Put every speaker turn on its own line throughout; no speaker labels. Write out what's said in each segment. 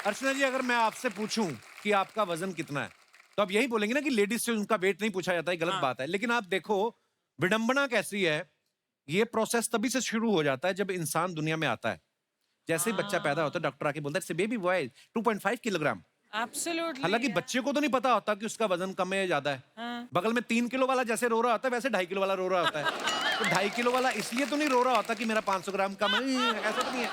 अर्चना जी, अगर मैं आपसे पूछूं कि आपका वजन कितना है तो आप यही बोलेंगे ना कि लेडीज से उनका वेट नहीं पूछा जाता है, गलत बात है। लेकिन आप देखो विडंबना कैसी है, ये प्रोसेस तभी से शुरू हो जाता है जब इंसान दुनिया में आता है। जैसे ही बच्चा पैदा होता है, डॉक्टर आके बोलता है बेबी बॉय 2.5 किलोग्राम।
एब्सोल्युटली।
हालांकि बच्चे को तो नहीं पता होता कि उसका वजन कम है या ज्यादा है। बगल में 3 किलो वाला जैसे रो रहा होता है वैसे 2.5 किलो वाला रो रहा होता है। तो 2.5 किलो वाला इसलिए तो नहीं रो रहा होता कि मेरा 500 ग्राम कम है, ऐसा तो नहीं है।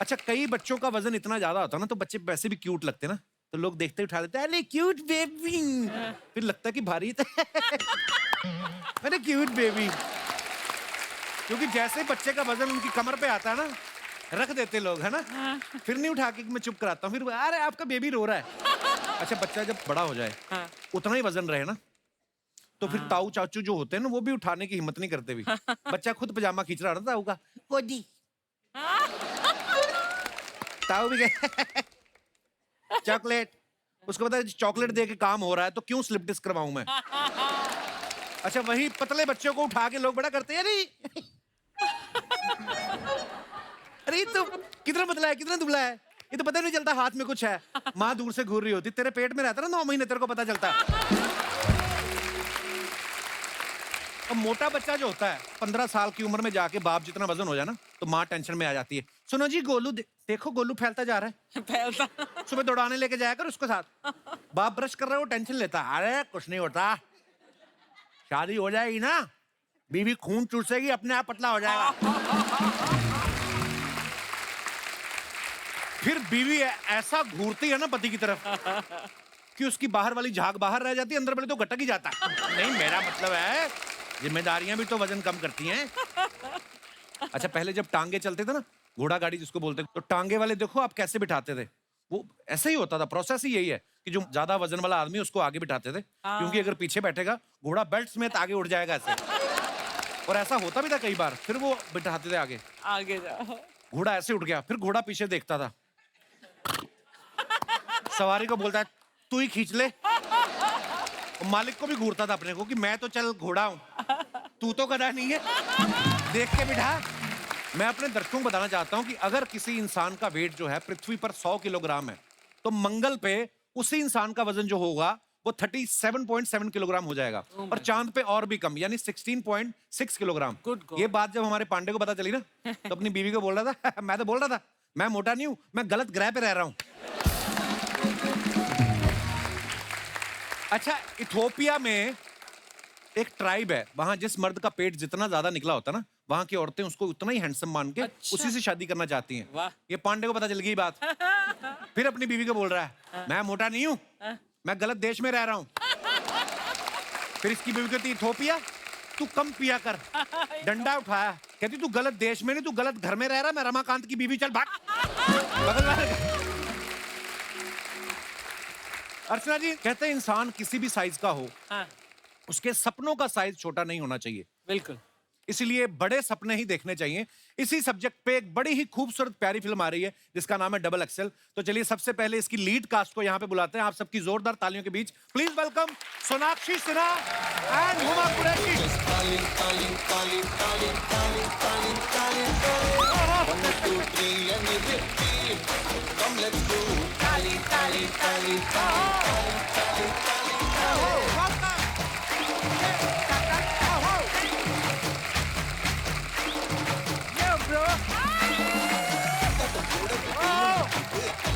अच्छा, कई बच्चों का वजन इतना ज्यादा होता है ना तो बच्चे वैसे भी क्यूट लगते हैं ना, तो लोग देखते ही उठा लेते हैं, अरे क्यूट बेबी। फिर लगता है कि भारी अरे क्यूट बेबी। क्योंकि जैसे ही बच्चे का वजन उनकी कमर पे आता है ना, रख देते लोग, है ना। फिर नहीं उठा के मैं चुप कराता हूँ, फिर अरे आपका बेबी रो रहा है। अच्छा, बच्चा जब बड़ा हो जाए उतना ही वजन रहे ना, तो फिर ताऊ चाचू जो होते हैं ना वो भी उठाने की हिम्मत नहीं करते भी। बच्चा खुद पजामा खींच रहा था ताऊ का, गोदी। ताऊ भी गए चॉकलेट। उसको पता है चॉकलेट दे के काम हो रहा है तो क्यों स्लिप डिस्क करवाऊं मैं। अच्छा, वही पतले बच्चों को उठा के लोग बड़ा करते हैं, अरे अरे तो कितना पतला है, कितना दुबला है, ये तो पता नहीं चलता हाथ में कुछ है। माँ दूर से घूर रही होती, तेरे पेट में रहता ना 9 महीने, तेरे को पता चलता। अब मोटा बच्चा जो होता है 15 साल की उम्र में जाके बाप जितना वजन हो जाए ना तो माँ टेंशन में आ जाती है। सुनो जी, गोलू देखो गोलू फैलता जा रहा है,
फैलता।
सुबह दौड़ाने लेके जाया कर उसके साथ। बाप ब्रश कर रहा है, वो टेंशन लेता है, अरे कुछ नहीं होता, शादी हो जाएगी ना, बीवी खून चूसेगी, अपने आप पतला हो जाएगा। फिर बीवी ऐसा घूरती है ना पति की तरफ कि उसकी बाहर वाली झाग बाहर रह जाती है, अंदर वाली तो गटक ही जाता है। नहीं, मेरा मतलब है जिम्मेदारियां भी तो वजन कम करती हैं। अच्छा, पहले जब टांगे चलते थे ना, घोड़ा गाड़ी जिसको बोलते हैं, तो टांगे वाले देखो आप कैसे बिठाते थे, वो ऐसा ही होता था। प्रोसेस ही यही है कि जो ज्यादा वजन वाला आदमी उसको आगे बिठाते थे, क्योंकि अगर पीछे बैठेगा घोड़ा बेल्ट समेत आगे उड़ जाएगा ऐसे। और ऐसा होता भी था कई बार, फिर वो बिठाते थे आगे,
आगे जाओ।
घोड़ा ऐसे उठ गया, फिर घोड़ा पीछे देखता था, सवारी को बोलता है तू ही खींच ले। मालिक को भी घूरता था अपने को कि मैं तो चल घोड़ा हूं, तू तो गधा नहीं है, देख के बिठा। मैं अपने दर्शकों को बताना चाहता हूं कि अगर किसी इंसान का वेट जो है पृथ्वी पर 100 किलोग्राम है तो मंगल पे उसी इंसान का वजन जो होगा वो 37.7 किलोग्राम हो जाएगा। और चांद पे और भी कम, यानी 16.6 किलोग्राम। ये बात जब हमारे पांडे को पता चली ना तो अपनी बीवी को बोल रहा था मैं तो बोल रहा था मैं मोटा नहीं हूं, मैं गलत ग्रह पे रह रहा हूं। अच्छा, इथोपिया में एक ट्राइब है, वहां जिस मर्द का पेट जितना ज्यादा निकला होता है ना, वहां की औरतें उसको उतना ही हैंडसम मान के उसी से शादी करना चाहती हैं।
वाह।
ये पांडे को पता चल गई बात। फिर अपनी बीवी को बोल रहा है मैं मोटा नहीं हूं, मैं गलत देश में रह रहा हूं। फिर इसकी बीवी कहती इथोपिया तू कम पिया कर, डंडा उठाया, कहती तू गलत देश में नहीं, तू गलत घर में रह रहा है, मैं रमाकांत की बीवी, चल भाग। बगल वाले अर्चना जी कहते हैं इंसान किसी भी साइज का हो, उसके सपनों का साइज छोटा नहीं होना चाहिए।
बिल्कुल।
इसलिए बड़े सपने ही देखने चाहिए। इसी सब्जेक्ट पे एक बड़ी ही खूबसूरत प्यारी फिल्म आ रही है जिसका नाम है डबल एक्सेल। तो चलिए सबसे पहले इसकी लीड कास्ट को यहाँ पे बुलाते हैं। आप सबकी जोरदार तालियों के बीच please welcome Sonakshi Sinha and Huma Qureshi.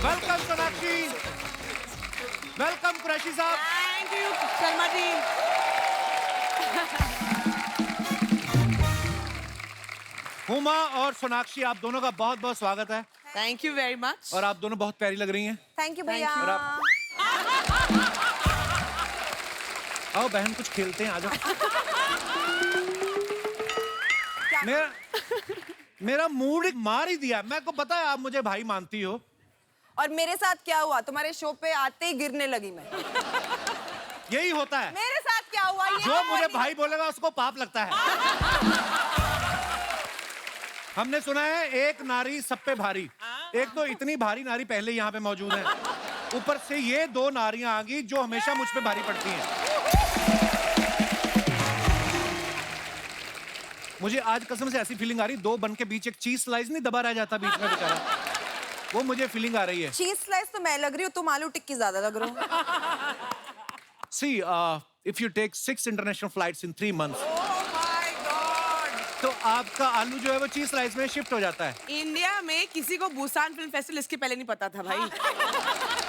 Welcome Sonakshi, welcome Qureshi साहब।
Thank you Sharma ji.
हुमा और सोनाक्षी, आप दोनों का बहुत बहुत स्वागत है।
Thank you very much.
और आप दोनों बहुत प्यारी लग रही हैं।
थैंक यू भैया।
और आप आओ बहन कुछ खेलते हैं, आ जाओ। मेरा मूड मार ही दिया। मैं को पता है आप मुझे भाई मानती हो।
और मेरे साथ क्या हुआ, तुम्हारे शो पे आते ही गिरने लगी मैं।
यही होता है।
मेरे साथ क्या हुआ ये
जो मुझे भाई बोलेगा उसको पाप लगता है। हमने सुना है एक नारी सब पे भारी। एक तो इतनी भारी नारी पहले यहाँ पे मौजूद है, ऊपर से ये 2 नारियां आ गई जो हमेशा मुझ पे भारी पड़ती हैं। मुझे आज कसम से ऐसी फीलिंग आ रही 2 बन के बीच एक चीज स्लाइस नहीं दबा रह जाता बीच में बेचारा। वो मुझे फीलिंग आ रही है।
चीज स्लाइस तो मैं लग रही हूँ, तुम आलू टिक्की ज्यादा लग रहे हो।
See, if you take 6 international flights in 3 months,
Oh my God!
तो आपका आलू जो है वो चीज स्लाइस में शिफ्ट हो जाता है।
इंडिया में किसी को बुसान फिल्म फेस्टिवल इसके पहले नहीं पता था भाई।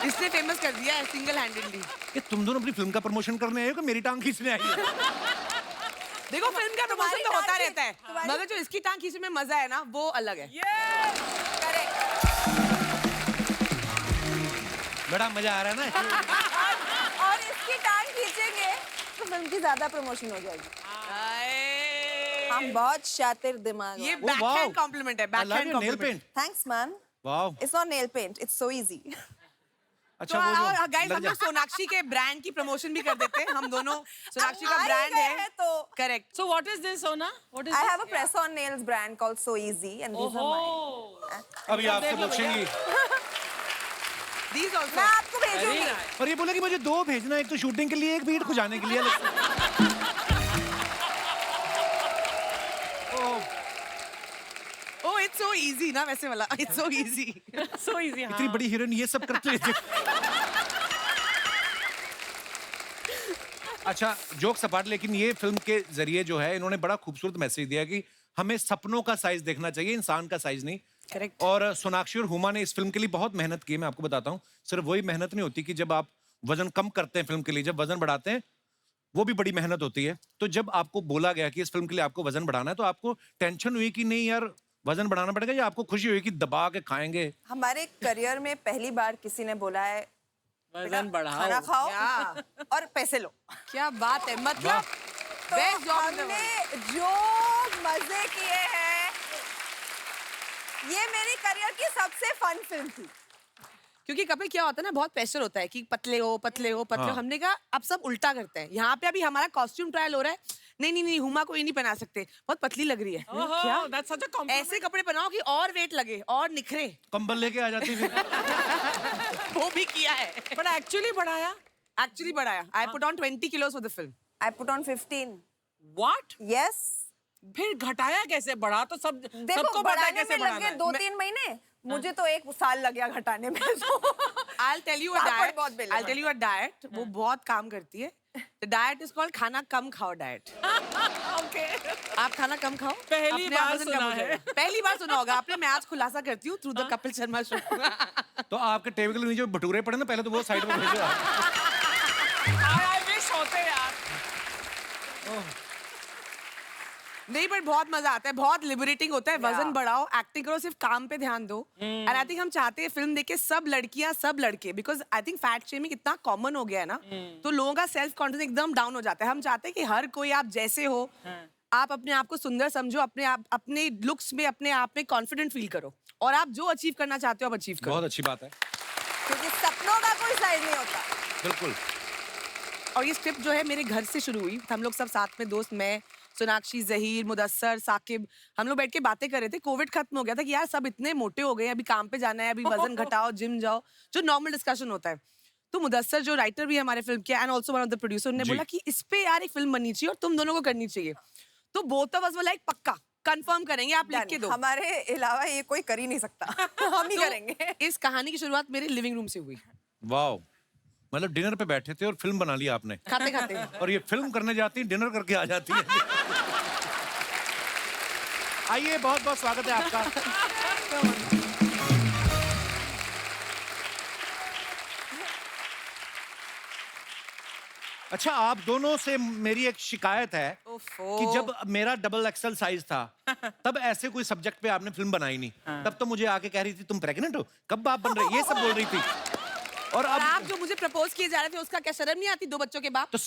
इसने फेमस कर दिया है सिंगल हैंडेडली।
ये तुम दोनों अपनी फिल्म का प्रमोशन करने आए हो कि मेरी टांग खींचने आई है?
देखो फिल्म का प्रमोशन
तुम्हारी
तो होता
टांग
रहता है,
तुम्हारी-
मगर जो इसकी टांग खींचने में मजा है ना वो अलग है।
करेक्ट।
बड़ा मजा आ रहा है ना।
और इसकी टांग खींचेंगे तो फिल्म की ज्यादा प्रमोशन हो जाएगी। हम बहुत शातिर दिमाग।
ये
Oh,
बैकहैंड
wow.
कॉम्प्लीमेंट है,
I love
backhand
your nail
compliment.
paint.
Thanks man.
Wow.
It's not nail paint, it's so easy.
तो
अच्छा वो जो
गाइस
लग
हम
जा-
लोग सोनाक्षी के ब्रांड की प्रमोशन भी कर देते हैं। हम दोनों सोनाक्षी का
आ ही
ब्रांड
गए
है
हैं तो।
Correct.
So what is this, Sona? What is
I
this?
have a press-on nails brand called So Easy, and these are mine.
Oh,
अभी आपसे पूछेंगी।
दीज
मैं
आल्सो
आपको
very
भेजूंगी।
nice.
और ये बोला कि मुझे 2 भेजना, एक तो शूटिंग के लिए, एक बीट खुजाने के लिए।
ओह इट्स सो इजी ना वैसे वाला, it's so easy.
so easy.
इतनी
हाँ.
बड़ी हीरोइन ये सब करते रहते। अच्छा जोक सपाट, लेकिन ये फिल्म के जरिए जो है इन्होंने बड़ा खूबसूरत मैसेज दिया कि हमें सपनों का साइज देखना चाहिए, इंसान का साइज नहीं।
करेक्ट।
और सोनाक्षी और हुमा ने इस फिल्म के लिए बहुत मेहनत की है, मैं आपको बताता हूँ। सिर्फ वही मेहनत नहीं होती कि जब आप वजन कम करते हैं फिल्म के लिए, जब वजन बढ़ाते हैं वो भी बड़ी मेहनत होती है। तो जब आपको बोला गया कि इस फिल्म के लिए आपको वजन बढ़ाना है, तो आपको टेंशन हुई कि नहीं यार वजन बढ़ाना पड़ेगा, या आपको खुशी हुई कि दबा के खाएंगे?
हमारे करियर में पहली बार किसी ने बोला है
वजन बढ़ाओ.
खाना खाओ
या।
और पैसे लो।
क्या बात है, मतलब
तो
बेस्ट जॉब
हमने जो मजे किए हैं, ये मेरी करियर की सबसे फन फिल्म थी।
क्योंकि कपिल क्या होता है ना, बहुत प्रेशर होता है कि पतले हो पतले हो पतले हो।
हाँ।
हमने कहा अब सब उल्टा करते हैं। यहाँ पे अभी हमारा कॉस्ट्यूम ट्रायल हो रहा है। नहीं नहीं नहीं, हुमा को ये नहीं पहना सकते, बहुत पतली लग रही है।
Oh, that's such a compliment.
ऐसे कपड़े पहनाओ कि और वेट लगे और निखरे।
कंबल लेके आ जाती फिर।
वो भी किया है,
But actually बढ़ाया.
एक्चुअली बढ़ाया। I put on 20 kilos for the film.
I put on 15.
What?
Yes.
फिर घटाया कैसे? बढ़ा तो सब
देखो
सबको पता है
बढ़ाने
कैसे
में लग
बढ़ाना
गए
है.
2-3 महीने, मुझे तो 1 साल लग गया घटाने में।
I'll tell you a
papad
diet.
बहुत बेले
I'll tell you a diet. वो बहुत काम करती है। The diet is called खाना कम खाओ diet.
Okay.
आप खाना कम खाओ,
पहली
अपने आप
बार
वजन कम
सुना
हो
है.
जाएगा। पहली बार सुना होगा आपने। मैं आज खुलासा करती हूँ through the Kapil Sharma show.
तो आपके टेबल के नीचे भटूरे पड़े ना, पहले तो वो साइड में भेजो आप।
I wish होते यार.
नहीं पर बहुत मजा आता है, बहुत लिबरेटिंग होता है। वजन बढ़ाओ, एक्टिंग करो, सिर्फ काम पे ध्यान दो। एंड आई थिंक हम चाहते हैं फिल्म देख के सब लड़कियां सब लड़के, because I think fat shaming इतना कॉमन हो गया है ना, तो लोगों का सेल्फ कॉन्फिडेंस एकदम डाउन हो जाता है। हम चाहते हैं कि हर कोई आप जैसे हो, आप अपने आप को सुंदर समझो, अपने आप अपने लुक्स में अपने आप में कॉन्फिडेंट फील करो, और आप जो अचीव करना चाहते हो आप अचीव करो।
बहुत अच्छी बात है,
क्योंकि सपनों का कोई साइज नहीं होता।
बिल्कुल।
और ये स्क्रिप्ट जो है मेरे घर से शुरू हुई। हम लोग सब साथ में दोस्त, मैं, सोनाक्षी, जहीर, मुदस्सर, साकिब, हम लोग बैठ के बातें कर रहे थे। कोविड खत्म हो गया था कि यार सब इतने मोटे हो गए हैं, अभी काम पे जाना है, अभी वजन घटाओ, जिम जाओ, जो नॉर्मल डिस्कशन होता है। तो मुदस्सर जो राइटर भी है हमारे फिल्म के and also one of the producer, उन्होंने
जी।
बोला कि इस पे यार एक फिल्म बननी चाहिए और तुम दोनों को करनी चाहिए। तो both of us were like पक्का कंफर्म करेंगे, आप लिख के दो।
हमारे अलावा ये कोई कर ही नहीं सकता। हम ही
तो
करेंगे।
इस कहानी की शुरुआत मेरे लिविंग रूम से हुई,
वाओ, मतलब डिनर पे बैठे थे और फिल्म बना ली आपने,
खाते खाते।
और ये फिल्म करने जाती डिनर करके आ जाती है। आइए, बहुत बहुत स्वागत है आपका। अच्छा, आप दोनों से मेरी एक शिकायत है कि जब मेरा डबल एक्सल साइज था, तब ऐसे कोई सब्जेक्ट पे आपने फिल्म बनाई नहीं। तब तो मुझे आके कह रही थी तुम प्रेग्नेंट हो, कब बाप बन रहे, ये सब बोल रही थी। और
और
अब
आप जो मुझे प्रपोज किए जा रहे थे उसका क्या शर्म नहीं आती, 2 बच्चों के बाप?
तो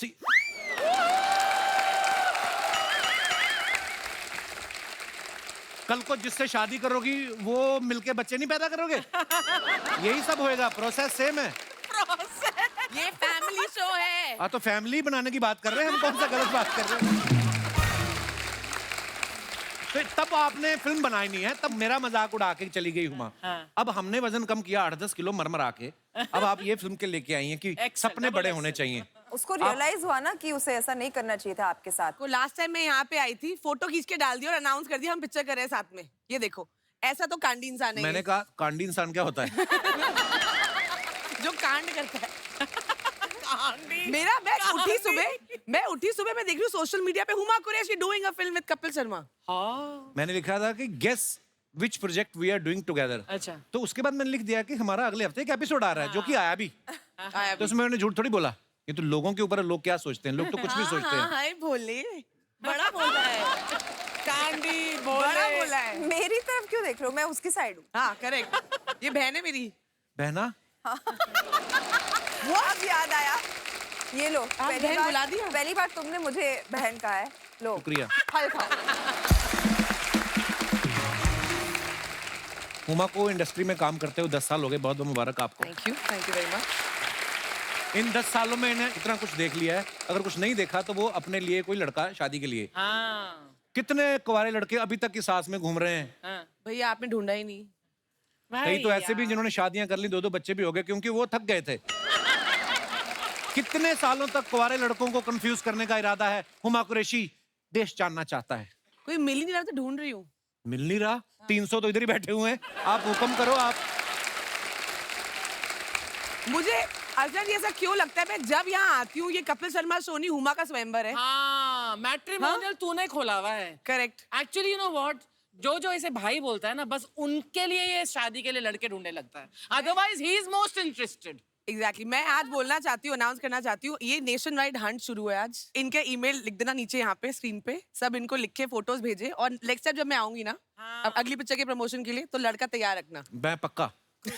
कल को जिससे शादी करोगी वो मिलके बच्चे नहीं पैदा करोगे? यही सब होएगा, प्रोसेस सेम है।
ये फैमिली शो है।
हाँ, तो फैमिली बनाने की बात कर रहे हैं हम, कौन सा गलत बात कर रहे हैं? तो तब आपने फिल्म बनाई नहीं है, तब मेरा मजाक उड़ा के चली गई हुमा। अब हमने वजन कम किया 8-10 किलो मरमरा के, अब आप ये फिल्म के लेके आई हैं कि सपने बड़े होने चाहिए।
उसको रियलाइज हुआ ना कि उसे ऐसा नहीं करना चाहिए था आपके साथ।
को लास्ट टाइम मैं यहाँ पे आई थी, फोटो खींच के डाल दी और अनाउंस कर दिया हम पिक्चर कर रहे हैं साथ में, ये देखो। ऐसा तो कांडी इंसान है
मैंने
ये,
कहा कांडी इंसान क्या होता है?
जो कांड करता है।
कांडी
मेरा मैं उठी सुबह मैं देख रही हूँ सोशल मीडिया पे Huma Qureshi doing a film with Kapil Sharma.
हाँ
मैंने लिखा था कि guess which project we are doing together.
अच्छा
तो उसके बाद मैंने लिख दिया कि हमारा अगले हफ्ते एक एपिसोड आ रहा है जो कि आया भी। तो उसमें मैंने झूठ थोड़ी बोला। ये तो लोगों के ऊपर है, लोग क्या सोचते हैं, लोग तो कुछ भी सोचते हैं।
हाय भोले, बड़ा बोला है,
कांडी
बड़ा
बोले
बोला है।
मेरी तरफ क्यों देख रहे हो? मैं उसकी साइड हूँ।
हाँ करेक्ट, ये बहन है मेरी।
बहना
वो अब याद आया। ये लो,
बहन बुला दिया?
पहली बार तुमने मुझे बहन कहा है। लो
शुक्रिया।
फल खाओ।
हुमा को इंडस्ट्री में काम करते हुए 10 साल हो गए, बहुत बहुत मुबारक आपको।
Thank you very much.
इन 10 सालों में इन्हें इतना कुछ देख लिया है, अगर कुछ नहीं देखा तो वो अपने लिए कोई लड़का शादी के लिए।
हाँ
कितने कुंवारे लड़के अभी तक की सास में घूम रहे हैं।
हाँ
भैया आपने ढूंढा ही नहीं।
कई तो ऐसे भी जिन्होंने शादियां कर ली, 2-2 बच्चे भी हो गए क्योंकि वो थक गए थे। कितने सालों तक कुंवारे लड़कों को कंफ्यूज करने का इरादा है हुमा कुरैशी देश जानना चाहता है।
कोई मिल ही नहीं रहा तो ढूंढ रही हूँ।
मिल नहीं रहा? 300 तो इधर ही बैठे हुए हैं, आप हुक्म करो। आप
मुझे अर्जुन जी ऐसा क्यों लगता है, मैं जब यहाँ आती हूँ ये कपिल शर्मा सोनी हुमा का स्वयंवर है।
हाँ मैट्रिमोनियल तूने खोला हुआ है।
Correct.
Actually you know what, जो ऐसे भाई बोलता है ना, बस उनके लिए ये शादी के लिए लड़के ढूंढने लगता है, otherwise he is most interested.
Exactly मैं आज बोलना चाहती हूँ, अनाउंस करना चाहती हूँ, ये नेशन वाइड हंट शुरू है आज। इनके ईमेल लिख देना नीचे यहाँ पे स्क्रीन पे, सब इनको लिख के फोटोज भेजे, और नेक्स्ट टाइम जब मैं आऊंगी ना अब अगली पिक्चर के प्रमोशन के लिए, तो लड़का तैयार रखना।
मैं पक्का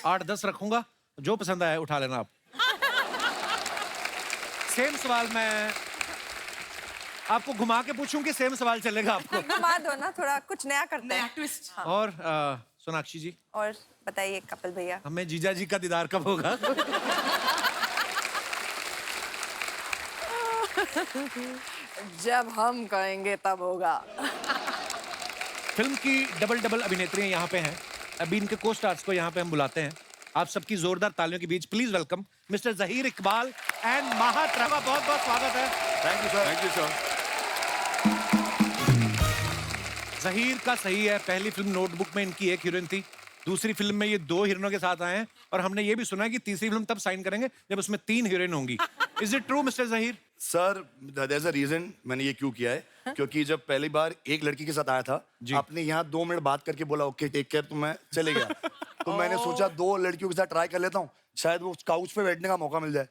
8-10 रखूंगा, जो पसंद आए उठा लेना आप। सेम सवाल मैं आपको घुमा के पूछूं कि सेम सवाल चलेगा आपको?
घुमा दो ना, थोड़ा कुछ नया करते
नया
हैं।
ट्विस्ट।
और सोनाक्षी जी,
और बताइए कपिल भैया।
हमें जीजा जी का दीदार कब होगा?
जब हम कहेंगे तब होगा।
फिल्म की डबल अभिनेत्रियां यहाँ पे हैं। अभी इनके को स्टार्स को यहाँ पे हम बुलाते हैं। आप सबकी जोरदार तालियों के बीच please welcome mister Zaheer Iqbal and माहत रामा। बहुत बहुत स्वागत है।
Thank you sir. Thank you sir.
Zaheer का सही है, पहली फिल्म नोटबुक में इनकी एक हीरोइन थी, दूसरी फिल्म में ये 2 हीरोइनों के साथ आए हैं, और हमने ये भी सुना है कि तीसरी फिल्म तब साइन करेंगे जब उसमें 3 हीरोइन होंगी। Is it true mister Zaheer?
Sir there is a reason मैंने ये क्यों किया है, क्योंकि जब पहली बार एक लड़की के साथ आया था, आपने यहाँ 2 मिनट बात करके बोला ओके टेक केयर, तो मैं चले गया। तो मैंने सोचा 2 लड़कियों के साथ ट्राई कर लेता हूँ, शायद वो काउच पे बैठने का मौका मिल जाए।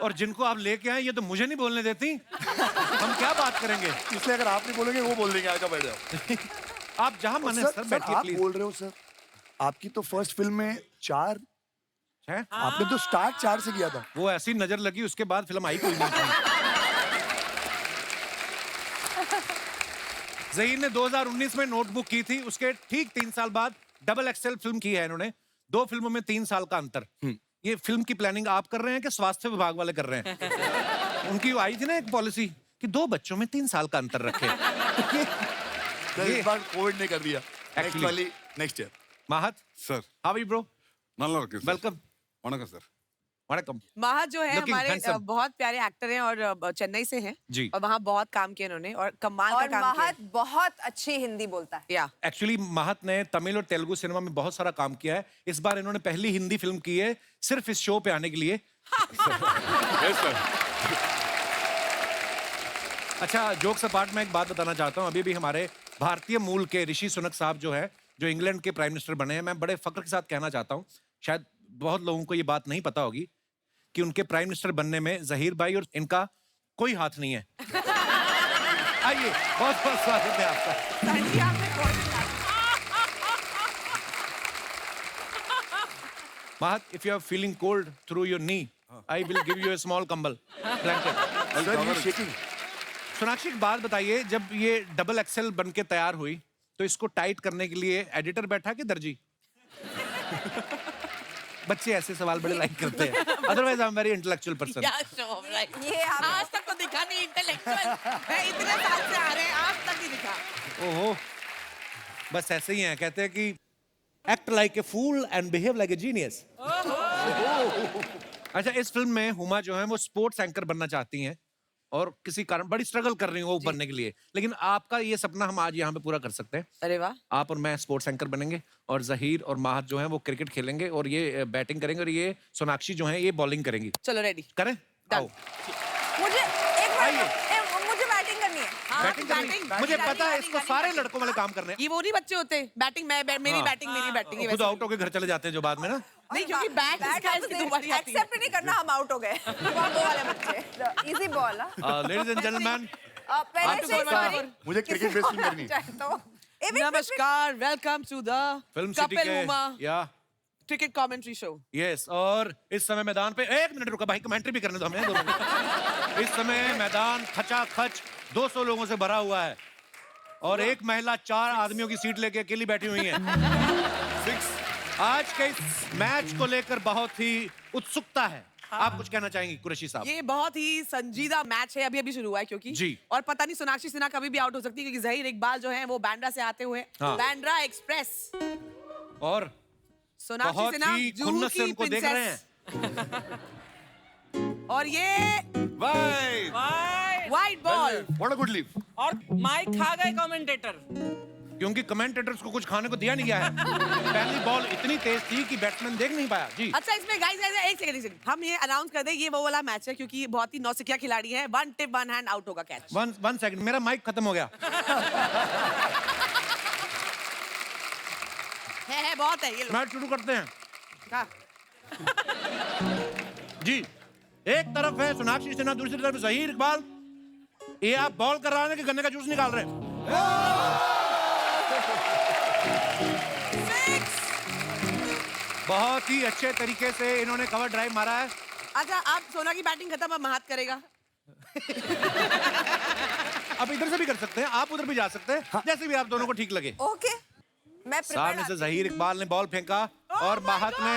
और जिनको आप लेके आए ये तो मुझे नहीं बोलने देती। हम क्या बात करेंगे?
इसलिए अगर आप नहीं बोलेंगे वो बोल देंगे, आजा बैठ जाओ।
आप जहां मन है सर बैठिए
आप
प्लीज।
बोल रहे हो सर, आपकी तो फर्स्ट फिल्म में 4,
है?
आपने तो स्टार्ट 4 से किया था।
वो ऐसी नजर लगी, उसके बाद फिल्म आई कोई नहीं थी। जहीर ने 2019 में नोटबुक की थी, उसके ठीक 3 साल बाद डबल एक्सेल फिल्म की है इन्होंने। 2 फिल्मों में 3 साल का अंतर। ये फिल्म की प्लानिंग आप कर रहे हैं कि स्वास्थ्य विभाग वाले कर रहे हैं? उनकी आई थी ना एक पॉलिसी कि 2 बच्चों में 3 साल का अंतर रखे।
सर इस बार कोविड ने कर दिया। नेक्स्ट
Actually-
वाली next year.
Mahat,
sir
how are you bro?
நல்லா இருக்கு சார்.
वेलकम।
வணக்கம் சார்.
वणकम।
माहत जो है
Looking
हमारे
handsome.
बहुत प्यारे एक्टर हैं, और चेन्नई से हैं
जी।
और वहाँ बहुत काम किया इन्होंने, और कमाल का
और
काम किया
महत बहुत अच्छी हिंदी बोलता है।
या
एक्चुअली महत ने तमिल और तेलुगु सिनेमा में बहुत सारा काम किया है। इस बार इन्होंने पहली हिंदी फिल्म की है सिर्फ इस शो पे आने के लिए।
Yes sir.
अच्छा, जोक्स अपार्ट में एक बात बताना चाहता हूँ। अभी भी हमारे भारतीय मूल के ऋषि सुनक साहब जो है, जो इंग्लैंड के प्राइम मिनिस्टर बने हैं, मैं बड़े फक्र के साथ कहना चाहता हूँ, शायद बहुत लोगों को ये बात नहीं पता होगी कि उनके प्राइम मिनिस्टर बनने में जहीर भाई और इनका कोई हाथ नहीं है। आइए, बहुत बहुत स्वागत है आपका।
सानी आपने बहुत अच्छा।
Mahat, if you are feeling cold through your knee, I will give you a small कंबल blanket.
सर ये शेकिंग।
सोनाक्षी, एक बात बताइए, जब ये डबल एक्सेल बन के तैयार हुई तो इसको टाइट करने के लिए एडिटर बैठा कि दर्जी? बच्चे ऐसे सवाल बड़े लाइक करते हैं। Otherwise I am very intellectual person.
ये आप
आज तक तो दिखा नहीं इंटेलेक्चुअल। मैं इतने साल से आ रहे हैं, आज तक नहीं दिखा।
ओहो, बस ऐसे ही हैं, कहते हैं कि act like a fool and behave like a genius. अच्छा, इस फिल्म में हुमा जो है वो स्पोर्ट्स एंकर बनना चाहती हैं, और किसी कारण बड़ी स्ट्रगल कर रही हो वो बनने के लिए, लेकिन आपका ये सपना हम आज यहाँ पे पूरा कर सकते हैं।
अरे वाह।
आप और मैं स्पोर्ट्स एंकर बनेंगे और जहीर और माहत जो है वो क्रिकेट खेलेंगे और ये बैटिंग करेंगे और ये सोनाक्षी जो है ये बॉलिंग करेंगी।
चलो रेडी।
करें? आओ।
मुझे एक मिनट,
आइए।
मुझे बैटिंग करनी है।
बैटिंग करनी, मुझे पता है इसको सारे लड़कों वाले काम करने हैं।
ये वो नहीं बच्चे होते, बैटिंग मेरी
हाँ।
बैटिंग मेरी बैटिंग।
खुद आउट होके घर चले जाते हैं जो बाद में ना।
नहीं, क्योंकि बैट इसकी तुम्हारी आती है।
एक्सेप्ट नहीं करना, हम आउट हो गए। वो वाले बच्चे। Easy ball.
Ladies and gentleman,
पहले से sorry।
मुझे क्रिकेट बेस फिल्म करनी है।
तो
नमस्कार, welcome to the
film city
Kapil
के
उमा
या
क्रिकेट कमेंट्री शो।
यस, और इस समय मैदान पे 1 मिनट रुका भाई, कमेंट्री भी करने दो हमें 2 मिनट। इस समय मैदान खचाखच 200 लोगों से भरा हुआ है और एक महिला 4 आदमियों की सीट लेके अकेली बैठी हुई है। आज के इस मैच को लेकर बहुत ही उत्सुकता है। आप कुछ कहना चाहेंगी कुरैशी साहब?
ये बहुत ही संजीदा मैच है, अभी शुरू हुआ है क्योंकि
जी।
और पता नहीं सोनाक्षी सिन्हा कभी भी आउट हो सकती है क्योंकि जहीर इकबाल जो है वो बांद्रा से आते हुए
हाँ।
बांद्रा एक्सप्रेस
और
सोनाक्षी
बहुत
सिन्हा
ही
जूहू
खुन्नस से
की
उनको देख रहे हैं।
प्रिंसेस। और ये
Bye.
White ball
What a good leave.
और माइक खा गए कमेंटेटर।
क्योंकि कमेंटेटर्स को कुछ खाने को दिया नहीं गया है। पहली बॉल इतनी तेज थी कि बैट्समैन देख नहीं पाया। जी।
अच्छा, इसमें गाइस एक सेकंड हम ये अनाउंस कर दें, ये वो वाला मैच है क्योंकि बहुत ही नौसिखिया खिलाड़ी है। 1 टिप 1 हैंड आउट होगा कैच।
वन सेकंड, मेरा माइक खत्म हो गया।
है बहुत है ये लो।
मैच शुरू करते हैं।
हाँ।
जी, एक तरफ है सोनाक्षी सिन्हा, दूसरी तरफ जहीर इकबाल। ये आप बॉल कर रहे हैं कि गन्ने का जूस निकाल रहे हैं? बहुत ही अच्छे तरीके से इन्होंने कवर ड्राइव मारा है।
अच्छा, आप सोना की बैटिंग खत्म, अब महात करेगा।
अब इधर से भी कर सकते हैं, आप उधर भी जा सकते हैं, जैसे भी आप दोनों को ठीक लगे।
ओके, मैं
सामने से
प्रिपेयर।
जहीर इकबाल ने बॉल फेंका और माहत ने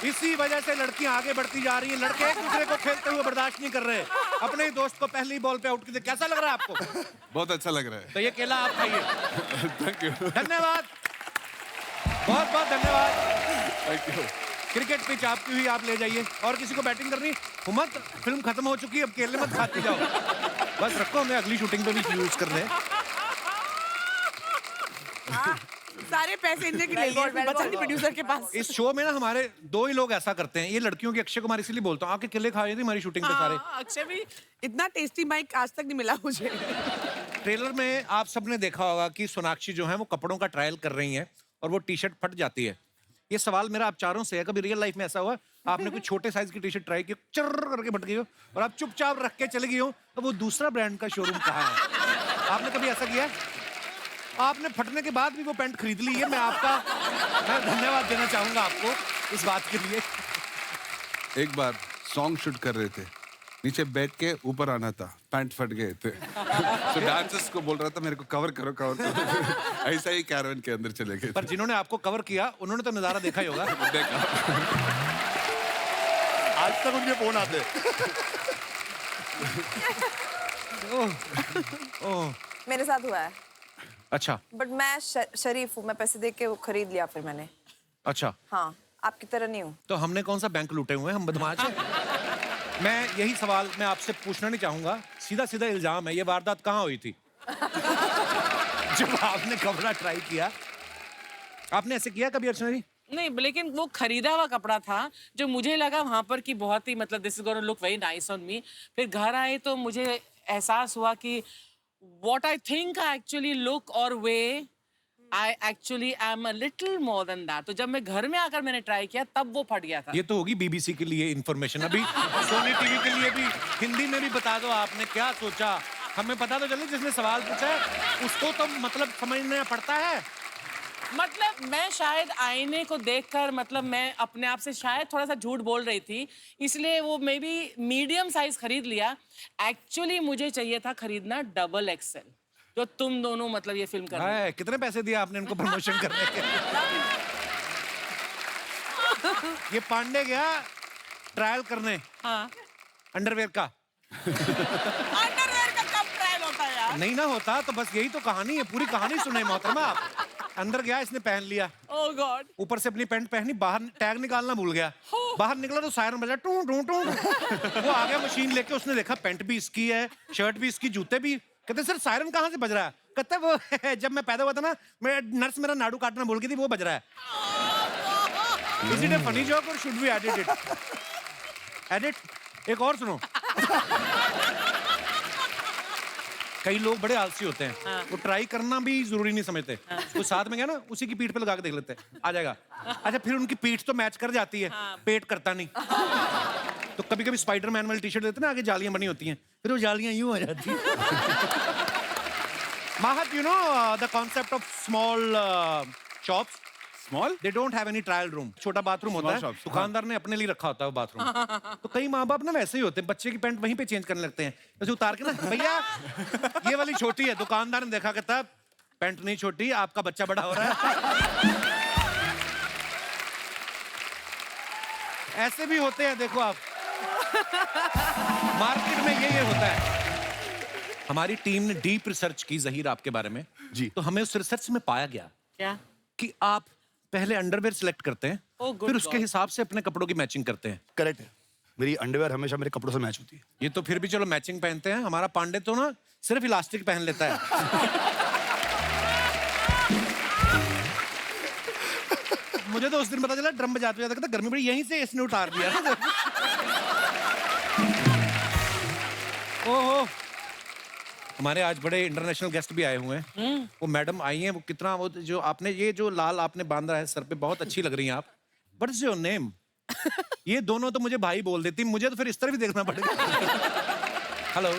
इसी वजह से लड़कियां आगे बढ़ती जा रही हैं। लड़के एक दूसरे को खेलते हुए बर्दाश्त नहीं कर रहे। अपने ही दोस्त को पहली बॉल पे आउट किया। कैसा लग रहा है आपको?
बहुत अच्छा लग रहा है।
तो ये केला आप खाइए।
Thank you.
धन्यवाद, बहुत बहुत धन्यवाद।
Thank you.
क्रिकेट पिच आपकी हुई, आप ले जाइए। और किसी को बैटिंग करनी मत, फिल्म खत्म हो चुकी है, अब केले मत खाते जाओ। बस रखो, हमें अगली शूटिंग पे भी यूज करने हैं।
सारे पैसे इनके ले लिए, बचा नहीं प्रोड्यूसर के पास।
इस शो में ना हमारे 2 ही लोग ऐसा करते हैं। ये लड़कियों की अक्षय कुमार इसीलिए बोलता हूँ, आके केले खा रही थी हमारी शूटिंग पे सारे।
अक्षय भी इतना टेस्टी माइक आज तक नहीं मिला मुझे।
ट्रेलर में आप सबने देखा होगा कि सोनाक्षी जो है वो कपड़ों का ट्रायल कर रही हैं और वो टी शर्ट फट जाती है। ये सवाल मेरा आप चारों से है, कभी रियल लाइफ में ऐसा हुआ आपने कोई छोटे साइज की टी शर्ट ट्राई की, चर्र करके फट गई हो और आप चुपचाप रख के चली गई हो, तो वो दूसरा ब्रांड का शोरूम कहाँ है? आपने कभी ऐसा किया? आपने फटने के बाद भी वो पैंट खरीद ली है। मैं धन्यवाद देना चाहूंगा आपको इस बात के लिए।
एक बार सॉन्ग शूट कर रहे थे, नीचे बैठ के ऊपर आना था, पैंट फट गए थे। तो डांसर्स को बोल रहा था मेरे को कवर करो कवर करो। ऐसा ही कैरवन के अंदर चले गए।
पर जिन्होंने आपको कवर किया उन्होंने तो नजारा देखा ही होगा।
देखा।
आज तक उनके फोन आते हैं।
ओह,
मेरे साथ हुआ है,
अच्छा
बट मैं शरीफ हूँ, मैं पैसे दे के वो खरीद लिया फिर मैंने।
अच्छा।
हाँ, आपकी तरह नहीं हूँ।
तो हमने कौन सा बैंक लूटे हुए हैं, हम बदमाश हैं। मैं यही सवाल मैं आपसे पूछना नहीं चाहूंगा, सीधा सीधा इल्जाम है, ये वारदात कहाँ हुई थी? जब आपने कपड़ा ट्राई किया, आपने ऐसे किया कभी अर्चना जी?
नहीं, लेकिन वो खरीदा हुआ कपड़ा था जो मुझे लगा वहां पर कि बहुत ही मतलब this is gonna look very nice on me. फिर घर आए तो मुझे एहसास हुआ कि what I think I actually look or way, I actually am a little more than that. तो जब मैं घर में आकर मैंने ट्राई किया तब वो फट गया था।
ये तो होगी बीबीसी के लिए इंफॉर्मेशन। अभी सोनी टीवी के लिए भी हिंदी में भी बता दो, आपने क्या सोचा, हमें पता तो चले जिसने सवाल पूछा है उसको तो मतलब समझना पड़ता है।
मतलब मैं शायद आईने को देखकर मतलब मैं अपने आप से शायद थोड़ा सा झूठ बोल रही थी, इसलिए वो मे बी मीडियम साइज खरीद लिया। एक्चुअली मुझे चाहिए था खरीदना डबल XL, जो तुम दोनों मतलब ये फिल्म कर रहे हो।
कितने पैसे दिए आपने इनको प्रमोशन करने के? ये पांडे गया ट्रायल करने
हाँ।
अंडरवेयर का।
अंडरवेयर का कब ट्रायल होता है यार?
नहीं ना होता तो बस यही तो कहानी है, पूरी कहानी सुने मोहतरमा आप। अंदर गया, इसने पहन लिया,
Oh God.
ऊपर से अपनी पैंट पहनी, बाहर टैग निकालना भूल गया। बाहर निकला तो सायरन बजा, टू टू टू। वो आ गया मशीन लेके, उसने देखा पैंट भी इसकी है, शर्ट भी इसकी, जूते भी। कहते सर सायरन कहाँ से बज रहा है? कहता है वो जब मैं पैदा हुआ था ना, मैं नर्स मेरा नाड़ू काटना भूल गई थी, वो बज रहा है। Is it a funny joke or should we edit it? Edit? एक और सुनो। कई लोग बड़े आलसी होते हैं, वो ट्राई करना भी जरूरी नहीं समझते। वो साथ में गया ना, उसी की पीठ पे लगा के देख लेते हैं, आ जाएगा। अच्छा, फिर उनकी पीठ तो मैच कर जाती है, पेट करता नहीं। तो कभी कभी स्पाइडरमैन वाली टी शर्ट देते हैं ना, आगे जालियां बनी होती हैं, फिर वो जालियां यूं आ जाती हैं। Mahat, you know the concept of small shops?
Small?
They don't have any trial room. छोटा बाथरूम होता है,
Small shops,
दुकानदार ने अपने लिए रखा होता है वो बाथरूम। तो कई माँ बाप ना वैसे ही होते हैं, बच्चे की पैंट वहीं पे चेंज करने लगते हैं, जैसे उतार के ना, भैया ये वाली छोटी है। दुकानदार ने देखा, कहता पैंट नहीं छोटी, आपका बच्चा बड़ा हो रहा है। ऐसे भी होते हैं, देखो आप, मार्केट में ये होता है। हमारी टीम ने डीप रिसर्च की जहीर आपके बारे में
जी।
तो हमें उस रिसर्च में पाया गया
क्या?
कि आप पहले अंडरवेयर सिलेक्ट करते हैं,
Oh, good
फिर उसके
God.
हिसाब से अपने कपड़ों की मैचिंग करते हैं।
करेक्ट है, मेरी अंडरवेयर हमेशा मेरे कपड़ों से मैच होती है।
ये तो फिर भी चलो मैचिंग पहनते हैं, हमारा पांडे तो ना सिर्फ इलास्टिक पहन लेता है। मुझे तो उस दिन पता चला ड्रम बजाते जाता, कहता गर्मी बड़ी, यहीं से इसने उतार दिया। ओहो, हमारे आज बड़े इंटरनेशनल गेस्ट भी आए हुए हैं। वो मैडम आई हैं, वो कितना, वो जो आपने ये जो लाल आपने बांधा है सर पे, बहुत अच्छी लग रही हैं आप। What is your name? ये दोनों तो मुझे भाई बोल देती, मुझे तो फिर इस तरह भी देखना पड़ेगा। हेलो,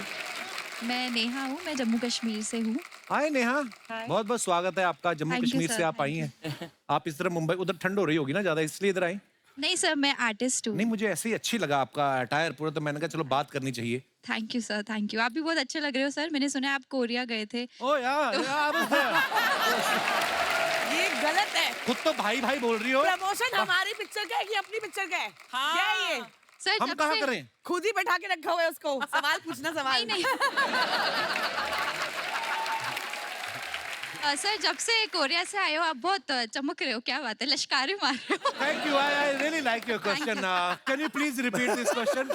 मैं नेहा हूँ, मैं जम्मू कश्मीर से हूँ।
हाय नेहा, बहुत बहुत स्वागत है आपका। Jammu
Thank you,
Kashmir
sir,
से आप आई
thank
हैं। आप इस तरह मुंबई, उधर ठंड हो रही होगी ना ज्यादा, इसलिए इधर आई?
नहीं सर, मैं आर्टिस्ट हूँ।
नहीं, मुझे ऐसे ही अच्छी लगा आपका अटायर पूरा, तो मैंने कहा चलो बात करनी चाहिए।
Thank you sir, thank you. आप भी बहुत अच्छे लग रहे हो सर। मैंने सुना है आप कोरिया गए थे।
ओ यार,
ये गलत है।
खुद तो भाई भाई बोल रही हो।
प्रमोशन हमारी पिक्चर का है कि अपनी पिक्चर का है?
हाँ।
क्या है ये?
सर
हम
जब
कहाँ
से
करें?
खुद ही बैठा के रखा हुआ है उसको। सवाल पूछना, सवाल
नहीं सर, जब से कोरिया से आए हो आप बहुत चमक रहे हो। क्या बात है, लश्कारे मार रहे हो।
Thank you. I really like your question. Can you please repeat this question?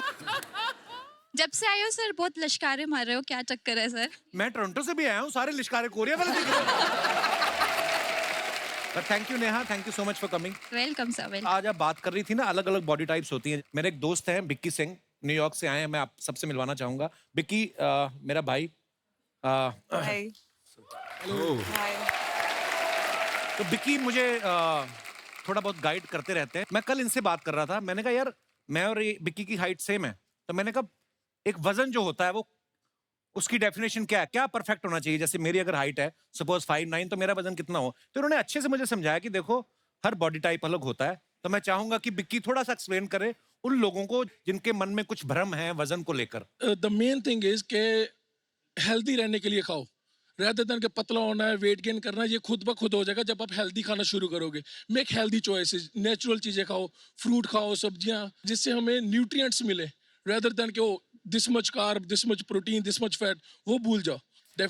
जब से आए हो सर बहुत लश्कारे मार रहे हो, क्या चक्कर है सर?
मैं टोरंटो से भी आया हूँ, सारे लिश्कारे कोरिया वाले दिख रहे हैं। But thank you Neha, thank you so much for coming.
Welcome sir, welcome.
आज आप बात कर रही थी ना, अलग अलग बॉडी टाइप्स होती हैं। मेरे एक दोस्त हैं बिक्की सिंह, न्यूयॉर्क से आए हैं, मैं आप सबसे मिलवाना चाहूंगा। बिक्की मेरा भाई।
हाय। हाय।
तो बिक्की मुझे थोड़ा बहुत गाइड करते रहते हैं। मैं कल इनसे बात कर रहा था, मैंने कहा यार मैं और ये बिक्की की हाइट सेम है, तो मैंने कहा एक वजन जो होता है वो उसकी डेफिनेशन क्या है, क्या परफेक्ट होना चाहिए। जैसे मेरी अगर हाइट है सपोज 5'9", तो मेरा वजन कितना हो। तो उन्होंने अच्छे से मुझे समझाया कि देखो हर बॉडी टाइप अलग होता है। तो मैं चाहूंगा कि बिक्की थोड़ा सा एक्सप्लेन करे उन लोगों को जिनके मन में कुछ भ्रम है वजन को लेकर।
द मेन थिंग इज के हेल्दी रहने के लिए खाओ, rather than के पतला होना है, वेट गेन करना है, ये खुद ब खुद हो जाएगा जब आप हेल्दी खाना शुरू करोगे। मेक हेल्दी चॉइसेस, नेचुरल चीजें खाओ, फ्रूट खाओ, सब्जियां, जिससे हमें न्यूट्रिएंट्स मिले, rather than के वो this much carb, this much protein, this much fat, वो भूल जाओ।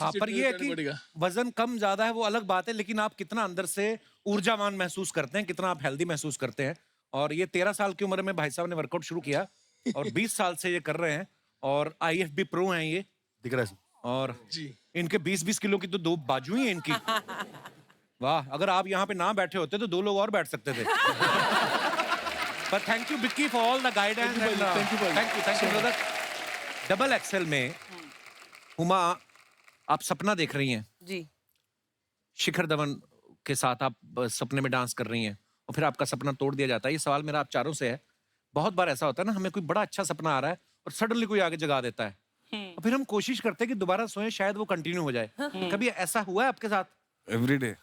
हाँ, पर ये है कि वजन कम ज्यादा है वो अलग बात है, लेकिन आप कितना अंदर से ऊर्जावान महसूस करते हैं, कितना आप हेल्दी महसूस करते हैं। और ये 13 साल की उम्र में भाई साहब ने वर्कआउट शुरू किया और 20 साल से ये कर रहे हैं और IFB प्रो हैं ये,
दिख रहा है सर?
और
जी।
इनके 20-20 किलो की तो 2 बाजू ही हैं इनकी। वाह, अगर आप यहाँ पे ना बैठे होते तो 2 लोग और बैठ सकते थे। पर thank you Vicky for all the guidance. Thank you brother. Double XL में हुमा आप सपना देख रही हैं,
जी।
शिखर धवन के साथ आप सपने में डांस कर रही हैं और फिर आपका सपना तोड़ दिया जाता है। ये सवाल मेरा आप चारों से है। बहुत बार ऐसा होता है ना, हमें कोई बड़ा अच्छा सपना आ रहा है और सडनली कोई आगे जगा देता है और फिर हम कोशिश करते हैं कि दोबारा सोएं, शायद वो कंटिन्यू हो जाए। कभी ऐसा हुआ है आपके साथ?
एवरीडे।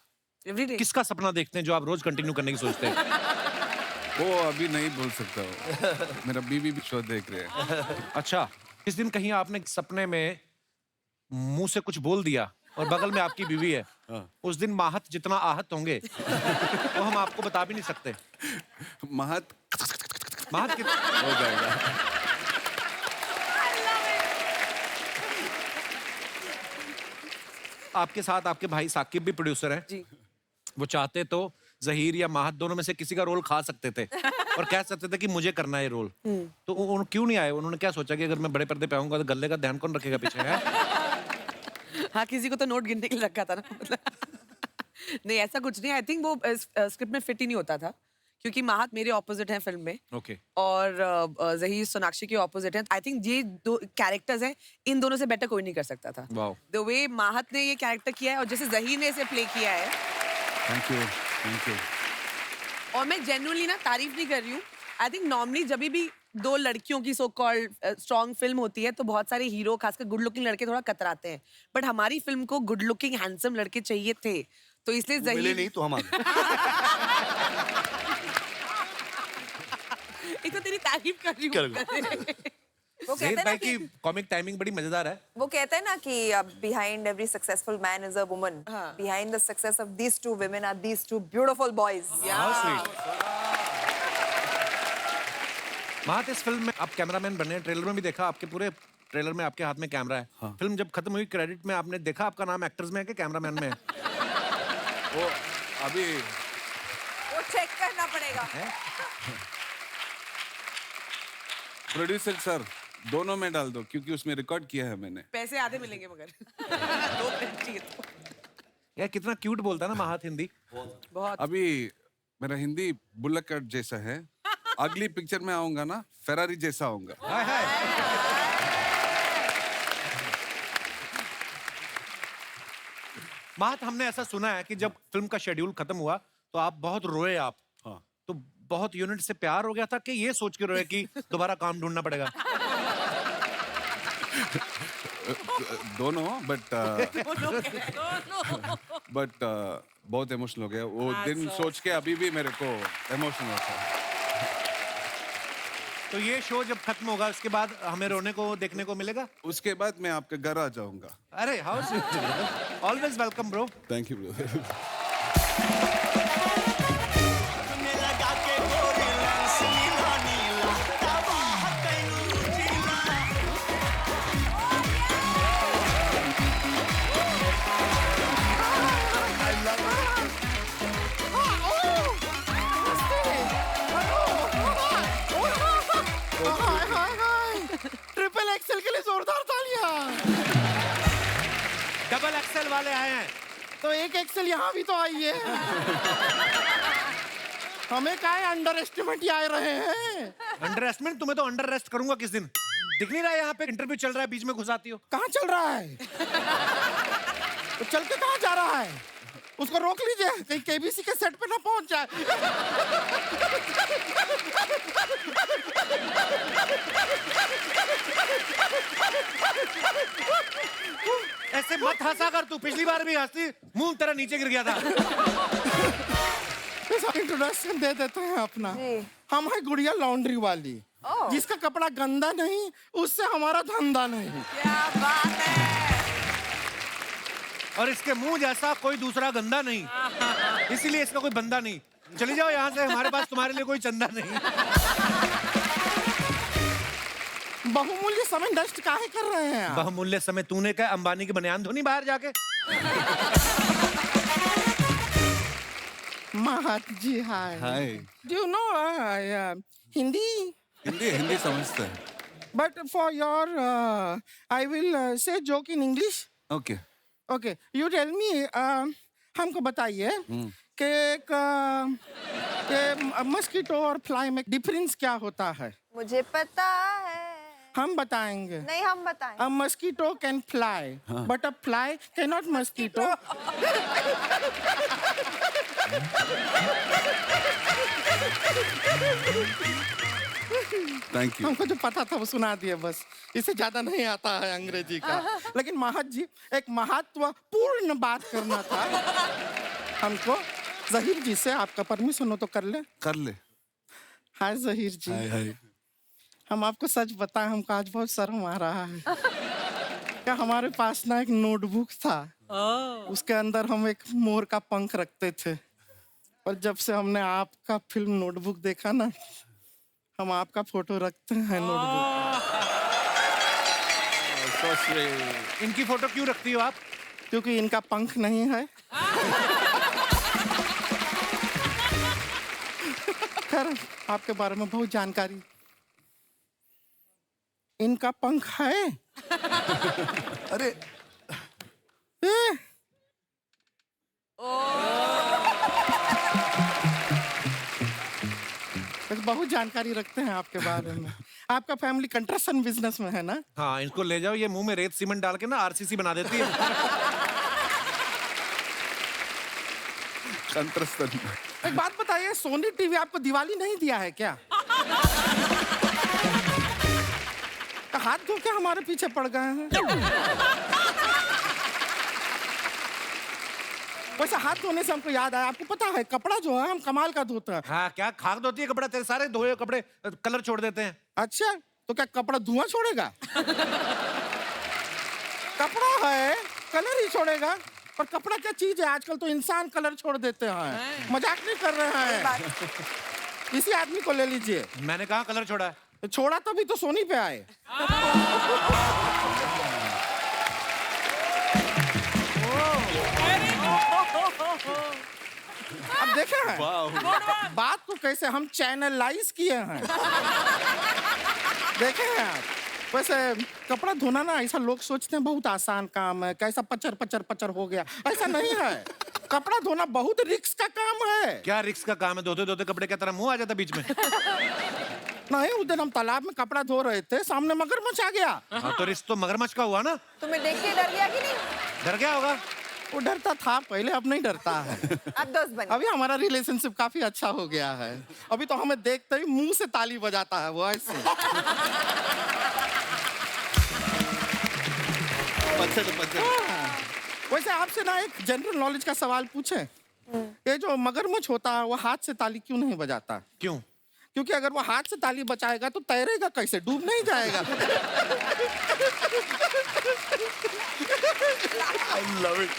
एवरीडे।
किसका सपना देखते हैं जो आप रोज कंटिन्यू करने की सोचते हैं?
वो अभी नहीं बोल सकता वो। मेरा बीवी भी शो देख रहे हैं।
अच्छा, इस दिन कहीं आपने सपने में मुंह से कुछ बोल दिया और बगल में आपकी बीवी है, उस दिन माहत जितना आहत होंगे वो हम आपको बता भी नहीं सकते।
महत
माहत
हो जाएगा।
आपके साथ आपके भाई साकिब भी प्रोड्यूसर हैं।
जी।
वो चाहते तो जहीर या माहत दोनों में से किसी का रोल खा सकते थे और कह सकते थे कि मुझे करना है ये रोल। तो क्यों नहीं आए? उन्होंने क्या सोचा कि अगर मैं बड़े पर्दे पे आऊंगा तो गले का ध्यान कौन रखेगा पीछे है?
हाँ, किसी को तो नोट गिनने के लिए रखा था ना मतलब नहीं ऐसा कुछ नहीं। आई थिंक वो स्क्रिप्ट में फिट ही नहीं होता था क्योंकि माहत मेरे ऑपोजिट हैं फिल्म में
ओके।
और जहीर सोनाक्षी के ऑपोजिट हैं। आई थिंक ये दो कैरेक्टर्स हैं, इन दोनों से बेटर कोई नहीं कर सकता था।
वाओ।
द वे माहत ने ये कैरेक्टर किया है और जैसे जहीर ने इसे प्ले किया है,
थैंक यू, थैंक यू।
और मैं जेन्युइनली ना तारीफ नहीं कर रही हूँ। आई थिंक नॉर्मली जब भी दो लड़कियों की सो कॉल्ड स्ट्रॉन्ग फिल्म होती है तो बहुत सारे हीरो खासकर गुड लुकिंग लड़के थोड़ा कतराते हैं, बट हमारी फिल्म को गुड लुकिंग हैंडसम लड़के चाहिए थे, तो इसलिए
मिले
जहीर
नहीं तो हम आ गए।
एक तो तेरी तारीफ कर रही
कर
हूँ।
वो
जहीर
कहते हैं ना
भाई की
कि
कॉमिक टाइमिंग बड़ी मजेदार है।
वो कहते हैं ना कि behind every successful man is a woman.
हाँ.
Behind the success of these two women are these two beautiful boys.
How sweet. माहत, इस फिल्म में आप कैमरामैन बने, ट्रेलर में भी देखा, आपके पूरे ट्रेलर में आपके हाथ में कैमरा है।
हाँ।
फिल्म जब खत्म हुई क्रेडिट में आपने देखा आपका नाम एक्टर्स में है कि कैमरामैन में है?
वो अभी
वो चेक करना पड़ेगा।
प्रोड्यूसर सर दोनों में डाल दो क्योंकि उसमें रिकॉर्ड किया है मैंने।
पैसे आधे मिलेंगे मगर 2 मिनट चाहिए तो।
यार कितना क्यूट बोलता है ना माहत हिंदी।
बहुत।
अभी मेरा हिंदी बुल्लक कट जैसा है, अगली पिक्चर में आऊंगा ना फेरारी जैसा आऊंगा।
हाय हाय। माहत, हमने ऐसा सुना है कि जब फिल्म का शेड्यूल खत्म हुआ तो आप बहुत रोए आप।
हाँ।
तो बहुत यूनिट से प्यार हो गया था कि ये सोच के रोए कि दोबारा काम ढूंढना पड़ेगा?
दोनों बट बहुत इमोशनल हो गया वो दिन सोच के, अभी भी मेरे को इमोशनल होता है।
तो ये शो जब खत्म होगा उसके बाद हमें रोने को देखने को मिलेगा?
उसके बाद मैं आपके घर आ जाऊंगा।
अरे how sweet. Always welcome bro.
Thank you brother.
Triple XL के लिए जोरदार तालियां।
डबल एक्सेल वाले आए हैं।
तो एक एक्सेल यहाँ भी तो आई है। हमें क्या है, अंडर एस्टिमेट ही आए रहे हैं।
Under estimate? तुम्हें तो अंडर रेस्ट करूंगा किस दिन। दिख नहीं रहा है यहाँ पे इंटरव्यू चल रहा है, बीच में घुस आती हो।
कहाँ चल रहा है? तो चल के कहाँ जा रहा है? उसको रोक लीजिए कहीं केबीसी के सेट पे ना पहुंच जाए।
ऐसे मत हंसा कर तू, पिछली बार भी हंसी मुंह तेरा नीचे गिर गया था।
इंट्रोडक्शन दे देते हैं अपना।
जी।
हम है गुड़िया लॉन्ड्री वाली, जिसका कपड़ा गंदा नहीं उससे हमारा धंधा नहीं।
क्या बात है।
और इसके मुंह जैसा कोई दूसरा गंदा नहीं, इसीलिए इसका कोई बंदा नहीं। चली जाओ यहाँ से, हमारे पास तुम्हारे लिए कोई चंदा नहीं।
बहुमूल्य समय नष्ट काहे कर रहे हैं आप?
बहुमूल्य समय तूने क्या अंबानी की बनियान धोनी बाहर जाके?
Mahat ji hi.
Hi.
Do you know Hindi?
Hindi समझते हैं।
But for your I will say joke in English.
Okay.
Okay, you tell me, हमको बताइए कि मस्कीटो और फ्लाई में डिफरेंस क्या होता है?
मुझे पता है।
हम बताएंगे।
नहीं, हम बताएं।
A mosquito can fly, but a fly cannot mosquito.
Thank you.
हमको जो पता था वो सुना दिए बस, इससे ज्यादा नहीं आता है अंग्रेजी का। लेकिन महत जी, एक महत्वपूर्ण बात करना था हमको। जहीर जी से आपका परमिशन हो तो कर ले?
कर ले।
हाय जहीर जी।
हाय हाय।
हम आपको सच बताएं, हमको आज बहुत शर्म आ रहा है। क्या हमारे पास ना एक नोटबुक था, उसके अंदर हम एक मोर का पंख रखते थे, और जब से हमने आपका फिल्म नोटबुक देखा ना, हम आपका फोटो रखते हैं नोटबुक।
So sweet.
इनकी फोटो क्यों रखती हो आप?
क्योंकि इनका पंख नहीं है। खैर आपके बारे में बहुत जानकारी। इनका पंख है?
अरे
ए, बस बहुत जानकारी रखते हैं आपके बारे में। आपका फैमिली कंस्ट्रक्शन बिजनेस में है ना?
हाँ, इनको ले जाओ, ये मुंह में रेत सीमेंट डाल के ना आरसीसी बना देती है।
कंट्रस्ट।
एक बात बताइए, सोनी टीवी आपको दिवाली नहीं दिया है क्या? तो हाथ धो के हमारे पीछे पड़ गए हैं। वैसे हाथ धोने से हमको याद आया, आपको पता है कपड़ा जो है हम कमाल का धोते हैं।
हाँ, क्या खाक धोती है कपड़ा? तेरे सारे धोए हुए कपड़े कलर छोड़ देते हैं।
अच्छा, तो क्या कपड़ा धुआं छोड़ेगा? कपड़ा है कलर ही छोड़ेगा। और कपड़ा क्या चीज है, आजकल तो इंसान कलर छोड़ देते हैं। मजाक नहीं कर रहे हैं। किसी आदमी को ले लीजिए।
मैंने कहा कलर छोड़ा है।
छोड़ा तभी तो सोनी पे आए। अब देखे हैं बात को कैसे हम चैनलाइज किए हैं। देखे हैं आप? वैसे कपड़ा धोना ना ऐसा लोग सोचते हैं बहुत आसान काम है, कैसा पचर पचर पचर हो गया। ऐसा नहीं है। कपड़ा धोना बहुत रिस्क का काम है।
क्या रिस्क का काम है? धोते धोते कपड़े की तरह मुंह आ जाता बीच में।
नहीं, उस दिन हम तालाब में कपड़ा धो रहे थे, सामने मगरमच्छ आ गया।
हाँ, तो रिस्क तो मगरमच्छ का हुआ ना।
तुम्हें देख के डर गया कि नहीं?
डर गया होगा।
वो डरता था पहले, अब नहीं डरता है।
अब दोस्त बने।
अभी हमारा रिलेशनशिप काफी अच्छा हो गया है। अभी तो हमें देखते ही मुंह से ताली बजाता है वो ऐसे। वैसे आपसे ना एक जनरल नॉलेज का सवाल पूछे। ये जो मगरमच्छ होता है वो हाथ से ताली क्यों नहीं बजाता?
क्यों?
क्योंकि अगर वो हाथ से ताली बजाएगा तो तैरेगा कैसे, डूब नहीं जाएगा।
I love it.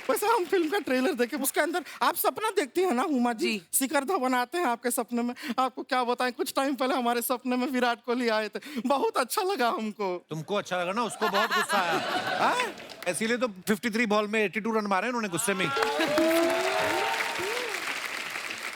वैसे हम फिल्म का ट्रेलर देखे, उसके अंदर आप सपना देखती हैं ना उमा जी, शिखरधा बनाते हैं आपके सपने में। आपको क्या बताएं, कुछ टाइम पहले हमारे सपने में विराट कोहली आए थे, बहुत अच्छा लगा हमको।
तुमको अच्छा लगा ना, उसको बहुत गुस्सा आया। हाँ? इसीलिए तो 53 बॉल में 82 रन मारे उन्होंने गुस्से में।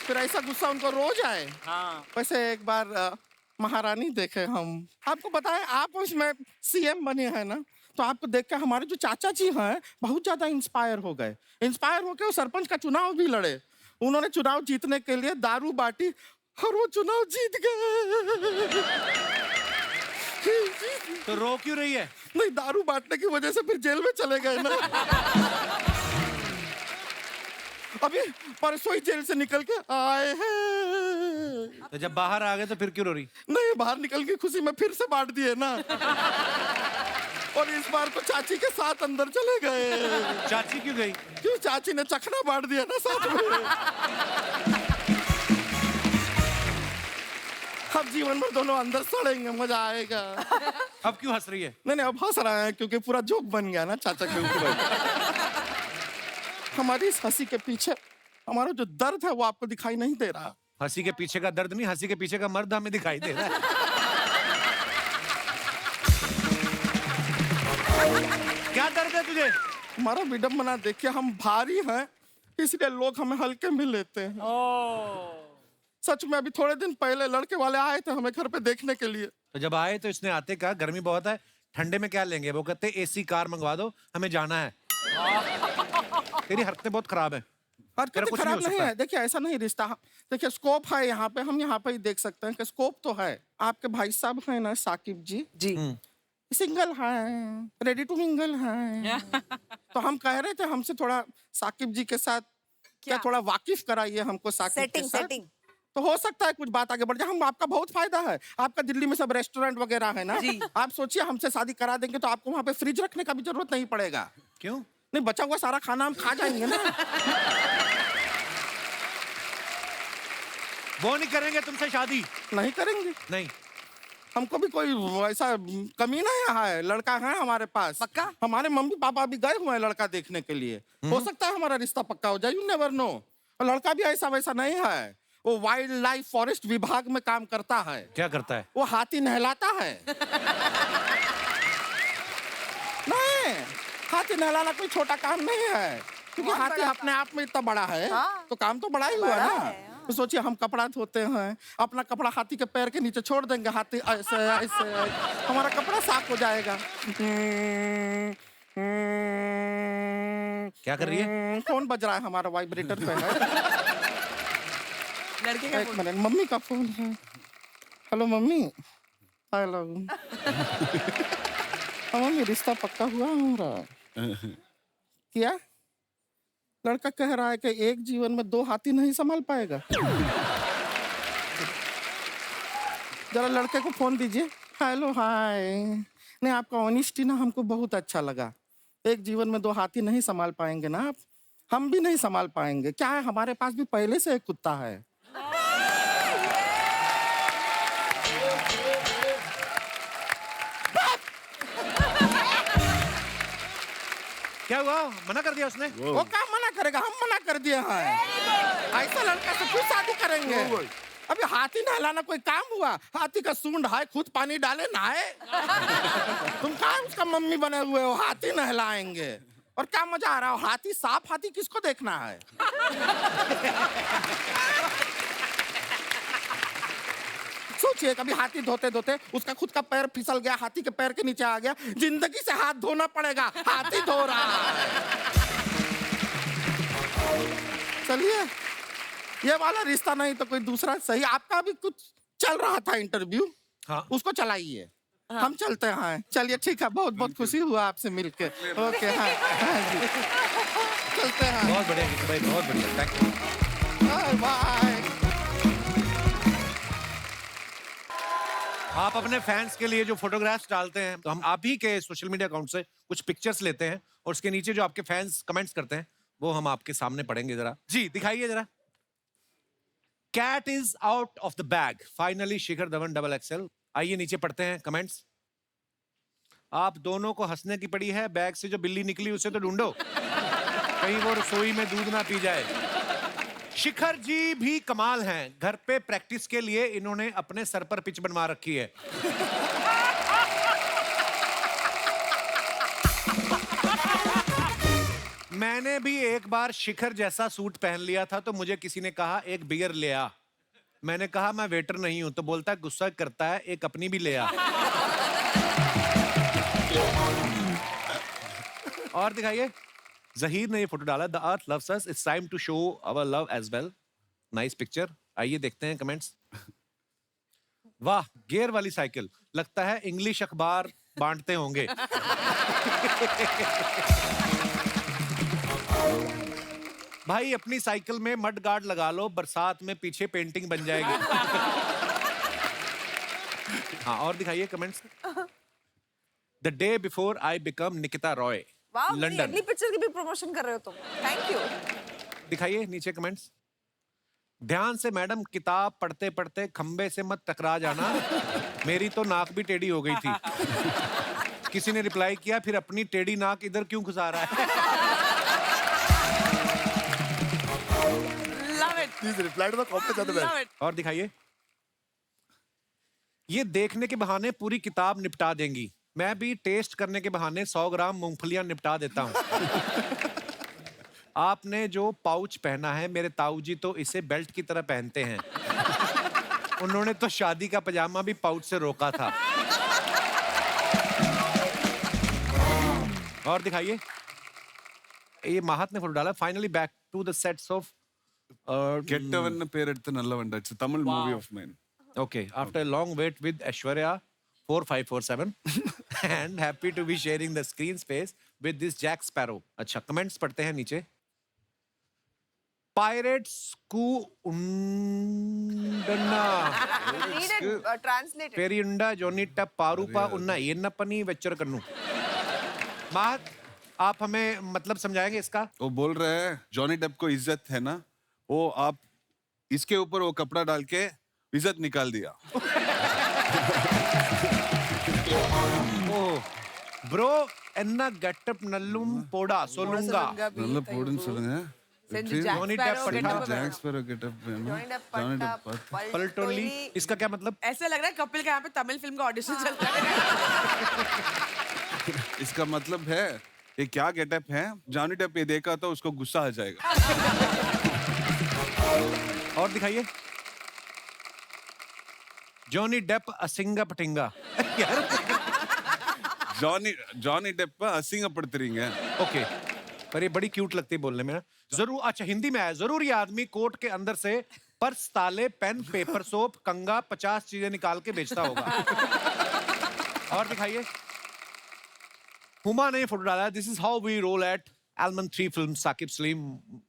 फिर ऐसा गुस्सा उनको रोज आए।
हाँ।
वैसे एक बार महारानी देखे हम, आपको बताएं आप उसमें सीएम बने हैं ना, तो आपको देख के हमारे जो चाचा जी हैं बहुत ज्यादा इंस्पायर हो गए। इंस्पायर होकर वो सरपंच का चुनाव भी लड़े। उन्होंने चुनाव जीतने के लिए दारू बांटी और वो चुनाव जीत गए।
तो रो क्यों रही है?
नहीं, दारू बांटने की वजह से फिर जेल में चले गए ना। अभी परसों ही जेल से निकल के आए हैं।
तो जब बाहर आ गए तो फिर क्यों रो रही?
नहीं, बाहर निकल के खुशी में फिर से बांट दिए ना। और इस बार तो चाची के साथ अंदर चले गए।
चाची क्यों गई?
क्यों? चाची ने चखना बांट दिया ना साथ में। अब जीवन में दोनों अंदर सड़ेंगे, मजा आएगा।
अब क्यों हंस रही है?
नहीं, अब हंस रहे हैं क्योंकि पूरा जोक बन गया ना चाचा के ऊपर। हमारी इस हंसी के पीछे हमारा जो दर्द है वो आपको दिखाई नहीं दे रहा।
हंसी के पीछे का दर्द नहीं, हंसी के पीछे का मर्द हमें दिखाई दे रहा है। क्या दर्द है तुझे?
हमारा विडम्बना देखिए, हम भारी हैं इसलिए लोग हमें हल्के में लेते हैं। सच में अभी थोड़े दिन पहले लड़के वाले आए थे हमें घर पे देखने के लिए।
तो जब आए तो इसने आते कहा गर्मी बहुत है, ठंडे में क्या लेंगे? वो कहते एसी कार मंगवा दो, हमें जाना है। तेरी हरकतें बहुत खराब है।
हरकतें खराब नहीं है। देखिए ऐसा नहीं रिश्ता, देखिए स्कोप है यहाँ पे, हम यहाँ पे ही देख सकते हैं कि स्कोप तो है। आपके भाई साहब है ना साकिब जी, सिंगल हैं, रेडी टू मिंगल हैं। तो हम कह रहे थे हमसे थोड़ा साकिब जी के साथ क्या थोड़ा वाकिफ कराइए हमको साकिब के साथ।
सेटिंग
तो हो सकता है कुछ बात आगे बढ़ जाए। हम आपका बहुत फायदा है, आपका दिल्ली में सब रेस्टोरेंट वगैरह है ना। आप सोचिए हमसे शादी करा देंगे तो आपको वहाँ पे फ्रिज रखने का भी जरूरत नहीं पड़ेगा।
क्यों?
नहीं, बचा हुआ सारा खाना हम खा जाएंगे ना।
वो नहीं करेंगे तुमसे शादी?
नहीं करेंगे।
नहीं,
हमको भी कोई ऐसा कमी नहीं है, लड़का है हमारे पास
पक्का?
हमारे मम्मी पापा भी गए हुए हैं लड़का देखने के लिए। हो सकता है हमारा रिश्ता पक्का हो जाए, यू नेवर नो। लड़का भी ऐसा वैसा नहीं है, वो वाइल्ड लाइफ फॉरेस्ट विभाग में काम करता है।
क्या करता है?
वो हाथी नहलाता है। नहीं, हाथी नहलाना कोई छोटा काम नहीं है, क्योंकि हाथी अपने आप में इतना बड़ा है तो काम तो बड़ा ही हुआ ना। तो सोचिए हम कपड़ा धोते हैं, अपना कपड़ा हाथी के पैर के नीचे छोड़ देंगे, हाथी ऐसे ऐसे हमारा कपड़ा साफ हो जाएगा।
क्या कर रही है?
फोन बज रहा है हमारा, वाइब्रेटर पे है।
लड़के का
एक
फोन।
मिनट, मम्मी का फोन है। Hello mummy. हेलो। हाँ मम्मी, रिश्ता पक्का हुआ हमारा। क्या? लड़का कह रहा है कि एक जीवन में 2 हाथी नहीं संभाल पाएगा। जरा लड़के को फोन दीजिए। Hello hi. नहीं, आपका ऑनेस्टी ना हमको बहुत अच्छा लगा। एक जीवन में 2 हाथी नहीं संभाल पाएंगे ना आप, हम भी नहीं संभाल पाएंगे। क्या है, हमारे पास भी पहले से एक कुत्ता है।
क्या हुआ? मना कर दिया उसने?
वो क्या मना करेगा, हम मना कर दिए हैं। ऐसा लड़का से क्यों शादी करेंगे? अभी हाथी नहलाना कोई काम हुआ? हाथी का सूंड है, खुद पानी डाले नहाए। तुम कहाँ उसका मम्मी बने हुए हो, हाथी नहलाएंगे? और क्या मजा आ रहा हो? हाथी साफ हाथी किसको देखना है? सोचिए कभी हाथी धोते धोते उसका खुद का पैर फिसल गया, हाथी के पैर के नीचे आ गया, जिंदगी से हाथ धोना पड़ेगा, हाथी धो रहा है। चलिए, ये वाला रिश्ता नहीं तो कोई दूसरा सही। आपका भी कुछ चल रहा था इंटरव्यू,
हाँ।
उसको चलाइए। हम चलते हैं। चलिए ठीक है, बहुत बहुत खुशी हुआ आपसे मिलके। ओके, हाँ, हाँ जी। चलते हैं।
बहुत बढ़िया गीतू भाई, बहुत बढ़िया, थैंक यू।
बाय।
आप अपने फैंस के लिए जो फोटोग्राफ्स डालते हैं, तो हम आप ही के सोशल मीडिया अकाउंट से कुछ पिक्चर्स लेते हैं और उसके नीचे जो आपके फैंस कमेंट्स करते हैं वो हम आपके सामने पढ़ेंगे। जरा जी दिखाइए जरा। Cat is out of the bag, finally Shikhar Dhawan XXL। आइए नीचे पढ़ते हैं कमेंट्स। आप दोनों को हंसने की पड़ी है, बैग से जो बिल्ली निकली उसे तो ढूंढो, कहीं वो रसोई में दूध ना पी जाए। शिखर जी भी कमाल हैं, घर पे प्रैक्टिस के लिए इन्होंने अपने सर पर पिच बनवा रखी है। मैंने भी एक बार शिखर जैसा सूट पहन लिया था तो मुझे किसी ने कहा एक बियर ले आ। मैंने कहा मैं वेटर नहीं हूं, तो बोलता है गुस्सा करता है एक अपनी भी ले आ। और दिखाइए, जहीर ने ये फोटो डाला, the earth loves us, it's time to show our love as well. Nice picture. आइए देखते हैं कमेंट्स। वाह, गियर वाली साइकिल, लगता है इंग्लिश अखबार बांटते होंगे। भाई अपनी साइकिल में मड गार्ड लगा लो, बरसात में पीछे पेंटिंग बन जाएगी। हाँ, और दिखाइए comments. The day before I become Nikita Roy,
वाह, मेरी
लंदन।
अगली पिक्चर की भी प्रमोशन कर रहे हो तुम। Thank you.
दिखाइए नीचे कमेंट्स। ध्यान से मैडम, किताब पढ़ते पढ़ते खंबे से मत टकरा जाना, मेरी तो नाक भी टेढ़ी हो गई थी। किसी ने रिप्लाई किया, फिर अपनी टेढ़ी नाक इधर क्यों घुसा रहा है?
Love it.
Please reply to the comments at the
Love
back.
it.
और दिखाइए। ये देखने के बहाने पूरी किताब निपटा देंगी, मैं भी टेस्ट करने के बहाने 100 ग्राम मूंगफलियां निपटा देता हूं। आपने जो पाउच पहना है, मेरे ताऊ जी तो इसे बेल्ट की तरह पहनते हैं। उन्होंने तो शादी का पजामा भी पाउच से रोका था। और दिखाइए, ये माहत ने फोटो डाला, finally back to the sets of
கெட்டவன் பேர் எடுத்து நல்லவன். It's a Tamil movie of mine.
Okay, after a long wait with Aishwarya 4547 and happy to be sharing the screen space with this Jack Sparrow. अच्छा, comments पढ़ते हैं नीचे। Pirates ku undana
Needed translated.
पेरियुंडा जोनीटा पारूपा उन्ना येन्नपनी वेच्चर कन्नू। माहत, आप हमें मतलब समझाएंगे इसका?
वो बोल रहे हैं जॉनी डेप को इज्जत है ना, वो आप इसके ऊपर वो कपड़ा डाल के इज्जत निकाल दिया।
ओह ब्रो, एन्ना गेटअप नल्लुम पोड़ा सोलुंगा।
நல்ல போடுன்னு சொல்லுங்க.
Send
Retrieve-
Jack
Johnny
Sparrow
Depp
get
पढ़ा।
up.
जैक स्पैरो गेटअप है ना,
Johnny Depp
जॉनी
पट्टा,
डेप
पलटोली, इसका क्या मतलब?
ऐसा लग रहा है कपिल का यहाँ पे तमिल फिल्म का ऑडिशन चल रहा है।
इसका मतलब है ये क्या गेटअप है, जॉनी डेप ये देखा तो उसको गुस्सा आ जाएगा।
और दिखाइए। जॉनी डेप असिंगा पटिंगा। यार
जॉनी डेप असिंगा पड़तरींग है।
ओके, पर ये बड़ी क्यूट लगती है बोलने में ना। जरूर, अच्छा हिंदी में आया। जरूर ये आदमी कोट के अंदर से पर्स, ताले, पेन, पेपर, सोप, कंगा 50 चीजें निकाल के बेचता होगा। और दिखाइए। हुमा ने फोटो डाला। This is how we roll at एलमन 3 film, Saqib Saleem,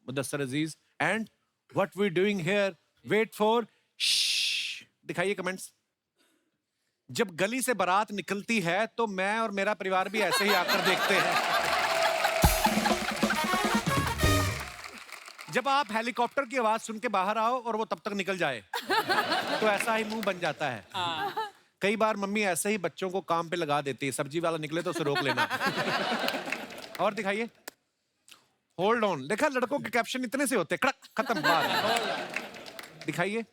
Mudassar Aziz and what we doing here, wait for. दिखाइए कमेंट्स। जब गली से बारात निकलती है तो मैं और मेरा परिवार भी ऐसे ही आकर देखते हैं। जब आप हेलीकॉप्टर की आवाज सुन के बाहर आओ और वो तब तक निकल जाए तो ऐसा ही मुंह बन जाता है। कई बार मम्मी ऐसे ही बच्चों को काम पे लगा देती है। सब्जी वाला निकले तो उसे रोक लेना। और दिखाइए। Hold on. देखा, लड़कों के कैप्शन इतने से होते, कड़क, खत्म, बात। दिखाइए।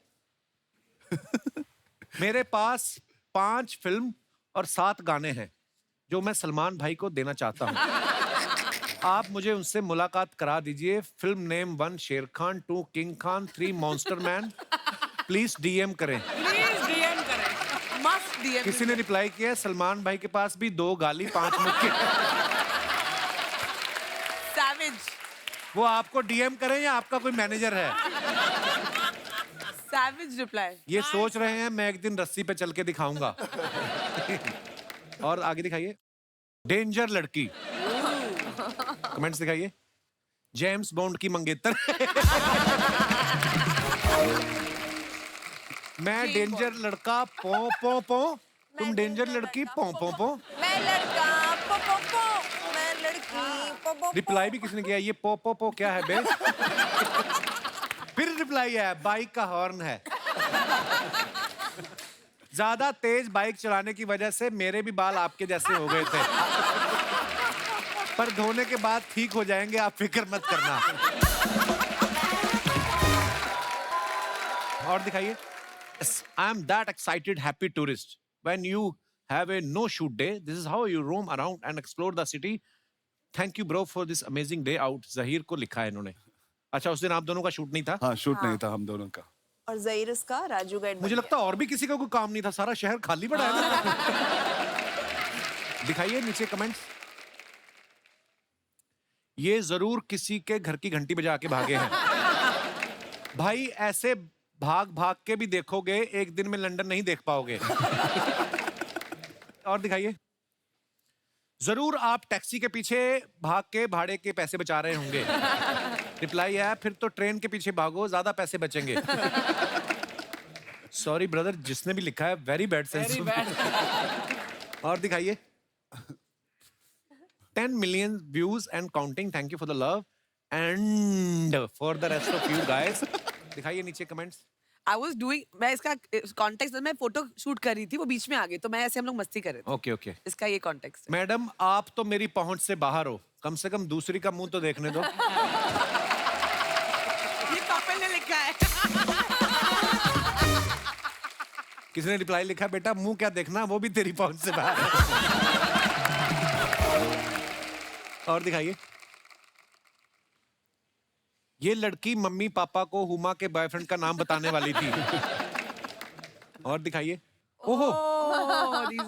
मेरे पास 5 फिल्म और 7 गाने हैं जो मैं सलमान भाई को देना चाहता हूं। आप मुझे उनसे मुलाकात करा दीजिए। फिल्म नेम 1 शेर Khan, 2 king Khan, 3 monster man. Please DM करें।
प्लीज डीएम करें, मस्त डीएम।
किसी ने रिप्लाई किया, सलमान भाई के पास भी 2 गाली 5 मुक्के।
सैवेज।
वो आपको डीएम करें या आपका कोई मैनेजर है?
Savage reply.
ये सोच रहे हैं मैं एक दिन रस्सी पे चल के दिखाऊंगा। और आगे दिखाइए। डेंजर लड़की। कमेंट्स दिखाइए। जेम्स बॉन्ड की मंगेतर। मैं डेंजर लड़का पो पो पो, तुम डेंजर लड़की पो पो पो।
मैं लड़का पो पो पो, मैं लड़की पो पो पो।
रिप्लाई भी किसने किया? ये पो पो पो क्या है बे? फिर रिप्लाई है, बाइक का हॉर्न है। ज्यादा तेज बाइक चलाने की वजह से मेरे भी बाल आपके जैसे हो गए थे, पर धोने के बाद ठीक हो जाएंगे, आप फिक्र मत करना। और दिखाइए। I am that excited happy tourist when you have a know shoot day. This is how you roam around and explore the city. Thank you bro for this amazing day out. Zaheer को लिखा है इन्होंने। अच्छा, उस दिन आप दोनों का शूट नहीं था?
हाँ, शूट नहीं था हम दोनों का।
और जहीर इसका राजू गाइड।
मुझे लगता है और भी किसी का कोई काम नहीं था, सारा शहर खाली पड़ा है ना। दिखाइए नीचे कमेंट्स। ये जरूर किसी के घर की घंटी बजा के भागे हैं। भाई ऐसे भाग भाग के भी देखोगे, एक दिन में लंदन नहीं देख पाओगे। और दिखाइए। जरूर आप टैक्सी के पीछे भाग के भाड़े के पैसे बचा रहे होंगे। रिप्लाई है, फिर तो ट्रेन के पीछे भागो, ज्यादा पैसे बचेंगे। सॉरी ब्रदर, जिसने भी लिखा है वेरी बैड सेंस। और दिखाइए। 10 million views and counting. Thank you for the love and for the rest of you guys. दिखाइए नीचे कमेंट्स।
आई वॉज डूइंग, मैं इसका कॉन्टेक्स्ट में फोटो शूट कर रही थी, वो बीच में आ गई, तो मैं ऐसे हम लोग मस्ती कर रहे थे।
Okay okay.
इसका ये कॉन्टेक्स्ट।
मैडम आप तो मेरी पहुंच से बाहर हो, कम से कम दूसरी का मुंह तो देखने दो।
ये कपिल ने लिखा है।
किसने रिप्लाई लिखा, बेटा मुंह क्या देखना, वो भी तेरी पहुंच से बाहर है। और दिखाइए। ये लड़की मम्मी पापा को हुमा के बॉयफ्रेंड का नाम बताने वाली थी। और दिखाइए। ओहो,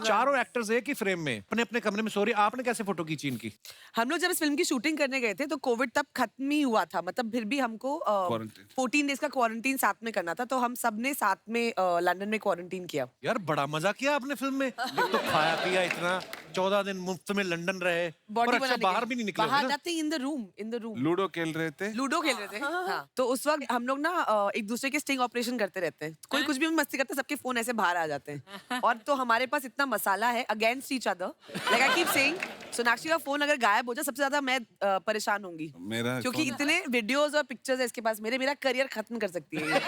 चारों एक्टर्स एक ही फ्रेम में अपने अपने कमरे में सो रहे। आपने कैसे फोटो खींची इनकी?
हम लोग जब इस फिल्म की शूटिंग करने गए थे तो कोविड तब खत्म ही हुआ था, मतलब फिर भी हमको 14 डेज का क्वारंटीन साथ में करना था, तो हम सब ने साथ में लंदन में क्वारंटीन किया।
यार बड़ा मजा किया आपने फिल्म में। एक तो खाया पिया इतना, 14 दिन मुफ्त में लंदन रहे, और अच्छा बाहर भी नहीं निकले
बाहर
ना?
जाते इन द रूम
लूडो खेल रहे थे।
लूडो खेल रहे थे। हाँ। तो उस वक्त हम लोग ना एक दूसरे के स्टिंग ऑपरेशन करते रहते हैं। कोई कुछ भी मस्ती करता है, सबके फोन ऐसे बाहर आ जाते हैं। और तो हमारे पास इतना मसाला है against each other, like I keep saying, Sonakshi का फोन अगर गायब हो जाए सबसे ज्यादा मैं परेशान होंगी,
मेरा
क्योंकि इतने वीडियोस और पिक्चर्स है इसके पास, मेरा करियर खत्म कर सकती है ये।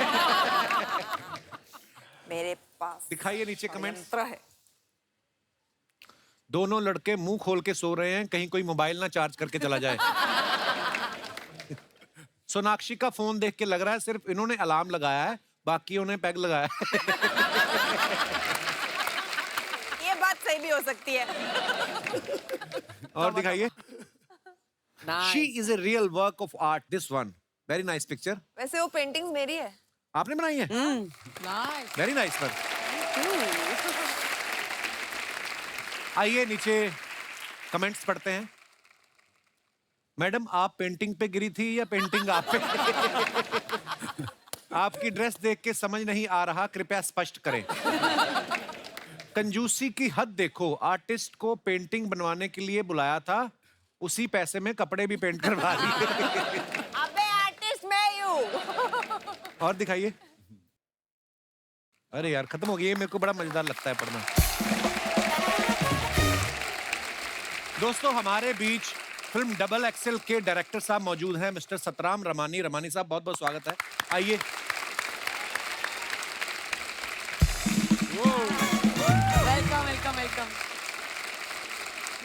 मेरे पास
दिखाइए नीचे कमेंट्स।
यंत्र है।
दोनों लड़के मुंह खोल के सो रहे हैं, कहीं कोई मोबाइल ना चार्ज करके चला जाए। सोनाक्षी का फोन देख के लग रहा है सिर्फ इन्होंने अलार्म लगाया है, बाकियों ने पैग लगाया है।
ये बात सही भी हो सकती है।
और दिखाइए। She is a real work of art. This one, very nice picture.
वैसे वो पेंटिंग्स मेरी है।
आपने बनाई है?
Nice.
Very nice sir. आइए नीचे कमेंट्स पढ़ते हैं। मैडम आप पेंटिंग पे गिरी थी या पेंटिंग आप पे? आपकी ड्रेस देख के समझ नहीं आ रहा, कृपया स्पष्ट करें। कंजूसी की हद देखो, आर्टिस्ट को पेंटिंग बनवाने के लिए बुलाया था, उसी पैसे में कपड़े भी पेंट करवा दिए।
अबे आर्टिस्ट मैं ही हूँ।
और दिखाइए। अरे यार खत्म हो गई, ये मेरे को बड़ा मजेदार लगता है पढ़ना। दोस्तों हमारे बीच फिल्म डबल एक्सेल के डायरेक्टर साहब मौजूद हैं, मिस्टर सतराम रमानी। रमानी साहब बहुत बहुत स्वागत है, आइए।
Welcome, welcome, welcome.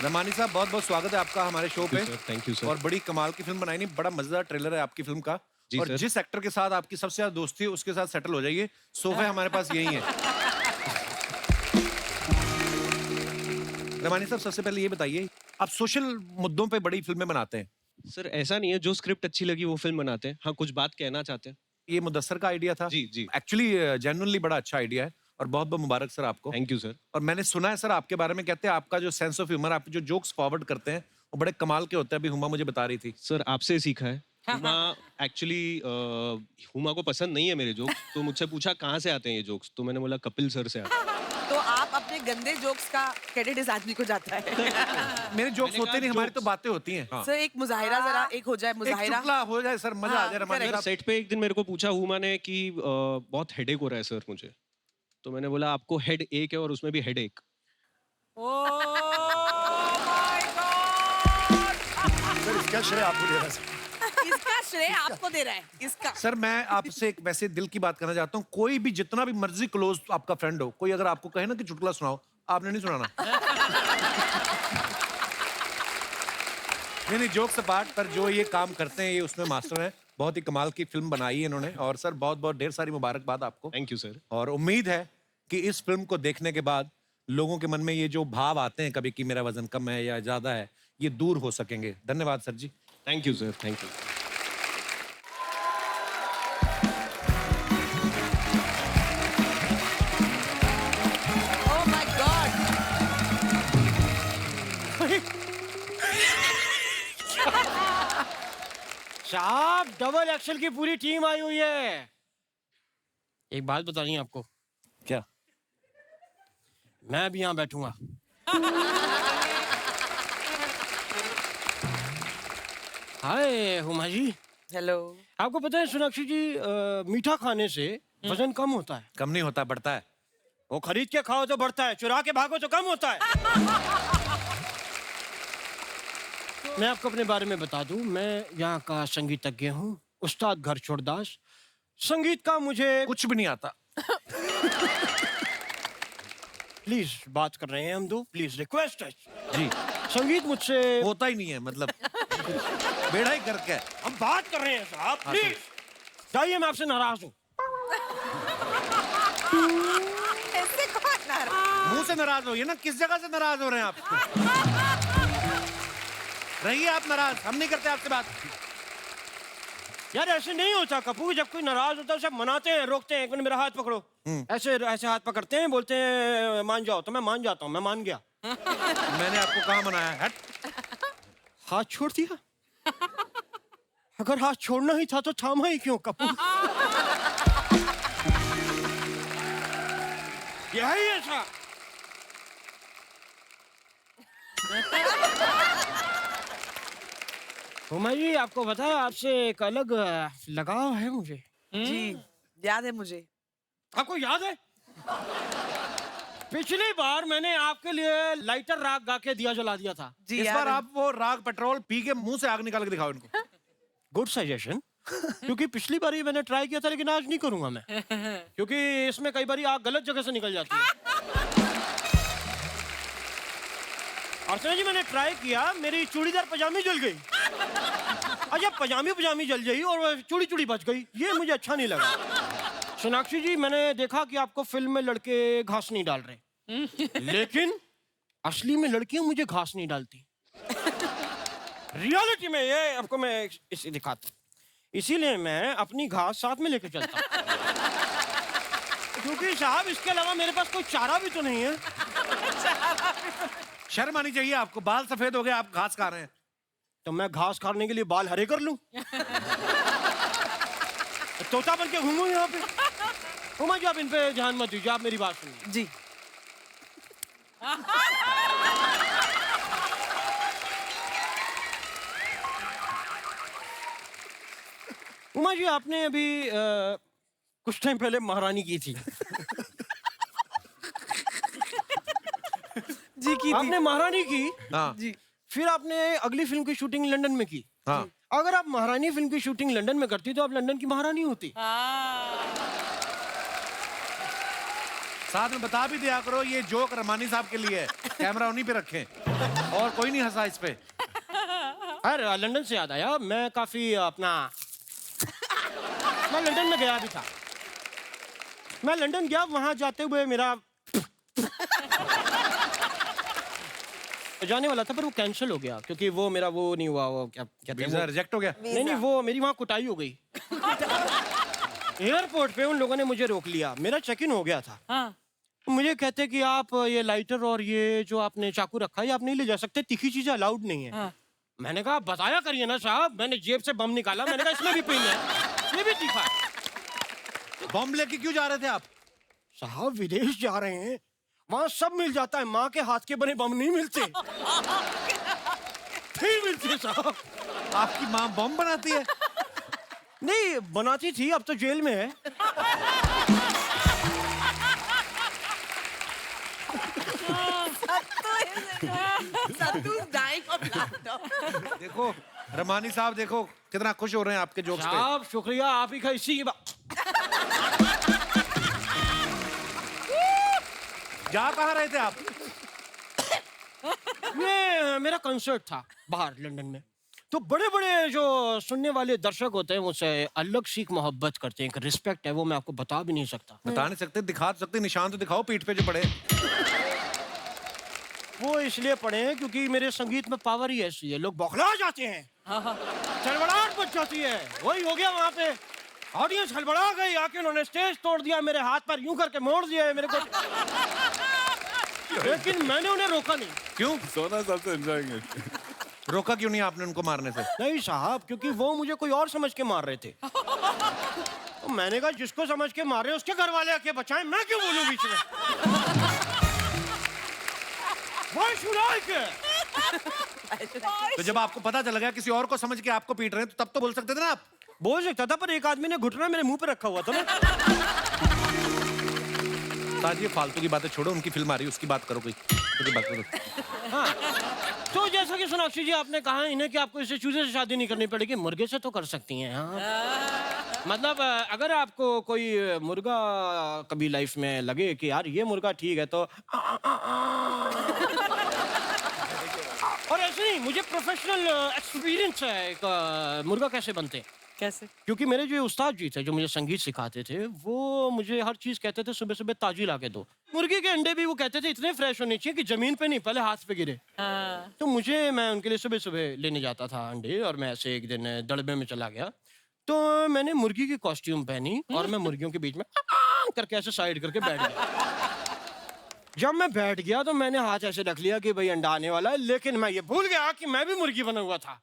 रमानी साहब बहुत बहुत स्वागत है आपका हमारे शो पे।
Thank you sir.
और बड़ी कमाल की फिल्म बनाई, नहीं बड़ा मजेदार ट्रेलर है आपकी फिल्म का।
जी
और
सर।
जिस एक्टर के साथ आपकी सबसे ज्यादा दोस्ती है उसके साथ सेटल हो जाइए, सोफे हमारे पास यही है। रमानी साहब सबसे पहले ये बताइए, आप सोशल मुद्दों पे बड़ी फिल्में बनाते हैं,
सर ऐसा नहीं है, जो स्क्रिप्ट अच्छी लगी वो फिल्म बनाते हैं। हाँ, कुछ बात कहना चाहते हैं।
ये मुदस्सर का आइडिया था?
जी जी,
एक्चुअली जेन्युइनली बड़ा अच्छा आइडिया है और बहुत बहुत मुबारक सर आपको।
Thank you sir.
और मैंने सुना है सर आपके बारे में, कहते हैं आपका जो सेंस ऑफ ह्यूमर, आप जो जोक्स फॉरवर्ड करते हैं वो बड़े कमाल के होते हैं। अभी हुमा मुझे बता रही थी।
सर आपसे सीखा है। हुमा एक्चुअली हुमा को पसंद नहीं है मेरे जोक्स, तो मुझसे पूछा कहाँ से आते हैं ये जोक्स, तो मैंने बोला कपिल सर से आते हैं।
तो आप अपने गंदे जोक्स का क्रेडिट इस आदमी को जाता है।
मेरे जोक्स होते नहीं, हमारी तो बातें होती हैं।
सर एक मुजाहिरा जरा एक हो जाए,
एक
मुजाहिरा।
चुटला हो जाए सर, मजा आ जाए। रमानी
सर
साहब
सेट पे एक दिन मेरे को पूछा हुमा ने कि बहुत हेडेक हो रहा है सर मुझे, तो मैंने बोला आपको हेड एक है और उसमें भी हेड एक।
Oh my God.
सर इसका श्रेय आपको दे रहा है।
इसका श्रेय आपको दे रहा है, इसका।
सर मैं आपसे एक वैसे दिल की बात करना चाहता हूँ, कोई भी जितना भी मर्जी क्लोज आपका फ्रेंड हो, कोई अगर आपको कहे ना कि चुटकुला सुनाओ, आपने नहीं सुनाना। नहीं जोक्स अपार्ट, पर जो ये काम करते हैं ये उसमें मास्टर हैं। बहुत ही कमाल की फिल्म बनाई है इन्होंने। और सर बहुत बहुत ढेर सारी मुबारकबाद आपको।
Thank you sir.
और उम्मीद है कि इस फिल्म को देखने के बाद लोगों के मन में ये जो भाव आते हैं कभी कि मेरा वजन कम है या ज्यादा है, ये दूर हो सकेंगे। धन्यवाद sir ji.
Thank you sir, thank you.
Oh my God.
साहब डबल एक्सेल की पूरी टीम आई हुई है। एक बात बतानी है आपको,
क्या?
मैं भी यहाँ बैठूंगा। हाय हुमा जी।
हेलो।
आपको पता है सोनाक्षी जी, मीठा खाने से वजन कम होता है।
कम नहीं होता, बढ़ता है।
वो खरीद के खाओ तो बढ़ता है, चुरा के भागो तो कम होता है। मैं आपको अपने बारे में बता दूं, मैं यहाँ का संगीतज्ञ हूँ, उस्ताद घर छोड़दास। संगीत का मुझे
कुछ भी नहीं आता।
प्लीज बात कर रहे हैं हम दो, प्लीज रिक्वेस्ट है
जी।
संगीत मुझसे
होता ही नहीं है, मतलब बेड़ा ही करके है।
हम बात कर रहे हैं साहब, प्लीज जाइए, मैं आपसे नाराज हूँ।
ऐसे कौन नाराज?
मुंह से नाराज हो, ये ना किस जगह से नाराज हो रहे हैं आप? रहिए आप नाराज, हम नहीं करते आपसे बात।
यार ऐसे नहीं होता कपूर, जब कोई नाराज होता है सब मनाते हैं, रोकते हैं। एक मिनट मेरा हाथ पकड़ो, ऐसे ऐसे हाथ पकड़ते हैं, बोलते हैं मान जाओ, तो मैं मान जाता हूँ। मैं मान गया।
मैंने आपको कहाँ मनाया? हट।
हाथ छोड़ दिया। अगर हाथ छोड़ना ही था तो थामा ही क्यों कपूर? यही ऐसा। हुमा जी आपको पता है, आपसे एक अलग लगाव है मुझे।
जी याद है मुझे।
आपको याद है पिछली बार मैंने आपके लिए लाइटर राग गा के दिया जला दिया था।
जी
इस
याद
बार
है।
आप वो राग पेट्रोल पी के मुंह से आग निकाल के दिखाओ इनको।
Good suggestion. क्योंकि पिछली बार मैंने ट्राई किया था, लेकिन आज नहीं करूंगा मैं, क्योंकि इसमें कई बार आग गलत जगह से निकल जाती है। अर्चना जी मैंने ट्राई किया, मेरी चूड़ीदार पजामी जल गई। अच्छा पजामी जल गई और चूड़ी बच गई, ये मुझे अच्छा नहीं लगा। सोनाक्षी जी मैंने देखा कि आपको फिल्म में लड़के घास नहीं डाल रहे, लेकिन असली में लड़कियां मुझे घास नहीं डालती। रियलिटी में ये आपको मैं इसे दिखाता हूं, इसीलिए मैं अपनी घास साथ में लेके चलता हूं। क्योंकि साहब इसके अलावा मेरे पास कोई चारा भी तो नहीं है।
शर्म आनी चाहिए आपको, बाल सफेद हो गए, आप घास खा रहे हैं।
तो मैं घास खाने के लिए बाल हरे कर लूं? तोता बन के घूमूं यहाँ पे? उमा जी आप इन पे ध्यान मत दीजिए, आप मेरी बात सुनिए।
जी
उमा जी आपने अभी कुछ टाइम पहले महारानी की थी।
जी की
आपने महारानी की,
हाँ
जी
फिर आपने अगली फिल्म की शूटिंग लंदन में की।
हाँ।
अगर आप महारानी फिल्म की शूटिंग लंदन में करती तो आप लंदन की महारानी होती।
साथ में बता भी दिया करो ये जोक रमानी साहब के लिए है, कैमरा उन्हीं पे रखें और कोई नहीं हंसा इस पे।
अरे लंदन से याद आया, मैं काफी मैं लंदन में गया भी था। मैं लंदन गया, वहां जाते हुए मेरा जाने वाला था पर वो कैंसिल हो गया क्योंकि वो मेरा वो नहीं हुआ, वो क्या कहते हैं,
वीजा रिजेक्ट हो गया।
नहीं वो मेरी वहां कुटाई हो गई। एयरपोर्ट पे उन लोगों ने मुझे रोक लिया, मेरा चेक इन हो गया था।
हाँ।
मुझे कहते कि आप ये लाइटर और ये जो आपने चाकू रखा है आप नहीं ले जा सकते, तीखी चीजें अलाउड नहीं है।
हाँ।
मैंने कहा बताया करिए ना साहब। मैंने जेब से बम निकाला, मैंने कहा इसमें भी पिन है, ये भी तीखा है।
बम लेके क्यों जा रहे थे आप?
साहब विदेश जा रहे हैं, वहां सब मिल जाता है, माँ के हाथ के बने बम नहीं मिलते। नहीं मिलते साहब।
आपकी माँ बम बनाती है?
नहीं बनाती थी, अब तो जेल में है।
Sattu's dying of laughter.
देखो रमानी साहब, देखो कितना खुश हो रहे हैं आपके जोक्स पे।
साहब शुक्रिया, आप ही का इसी की
जा कहाँ रहे थे आप?
ये मेरा कंसर्ट था बाहर लंदन में, तो बड़े बड़े जो सुनने वाले दर्शक होते हैं मुझसे अलग सीख मोहब्बत करते हैं, एक रिस्पेक्ट है, वो मैं आपको बता भी नहीं सकता।
बता नहीं सकते, दिखा सकते, निशान तो दिखाओ पीठ पे जो पड़े।
वो इसलिए पढ़े हैं क्योंकि मेरे संगीत में पावर ही ऐसी है, लोग बौखला जाते हैं, चड़बड़ाहट मच जाती है। वही हो गया वहां पे, ऑडियंस हड़बड़ा गई, आके उन्होंने स्टेज तोड़ दिया, मेरे हाथ पर यूं करके मोड़ दिया है मेरे को। लेकिन मैंने उन्हें रोका नहीं।
क्यों?
सोना सबसे एंजॉयिंग इट।
रोका क्यों नहीं आपने उनको मारने से?
नहीं साहब, क्योंकि वो मुझे कोई और समझ के मार रहे थे। तो मैंने कहा जिसको समझ के मार रहे हैं उसके घर वाले आके बचाएं, मैं क्यों बोलूं बीच में? Why should I care?
तो जब आपको पता चल गया किसी और को समझ के आपको पीट रहे हैं, तो तब तो बोल सकते थे ना आप।
बोल सकता था, पर एक आदमी ने घुटना मेरे मुंह पे रखा हुआ था ना।
ताज ये फालतू की बातें छोड़ो, उनकी फिल्म आ रही है उसकी बात करो, कोई उसकी बात करो।
हाँ, तो जैसा कि सोनाक्षी जी आपने कहा इन्हें कि आपको इससे चूजे से शादी नहीं करनी पड़ेगी, मुर्गे से तो कर सकती हैं। हाँ, मतलब अगर आपको कोई मुर्गा कभी लाइफ में लगे कि यार ये मुर्गा ठीक है, तो और ऐसे नहीं, मुझे प्रोफेशनल एक्सपीरियंस है एक मुर्गा कैसे बनते हैं।
कैसे?
क्योंकि मेरे जो उस्ताद जी थे जो मुझे संगीत सिखाते थे, वो मुझे हर चीज कहते थे सुबह सुबह ताजी ला के दो। मुर्गी के अंडे भी वो कहते थे इतने फ्रेश होने चाहिए कि जमीन पे नहीं, पहले हाथ पे गिरे। तो मैं उनके लिए सुबह सुबह लेने जाता था अंडे, और मैं ऐसे एक दिन दड़बे में चला गया, तो मैंने मुर्गी की कॉस्ट्यूम पहनी और मैं मुर्गियों के बीच में करके ऐसे साइड करके बैठ गया। जब मैं बैठ गया तो मैंने हाथ ऐसे रख लिया कि भाई अंडा आने वाला है, लेकिन मैं ये भूल गया कि मैं भी मुर्गी बना हुआ था।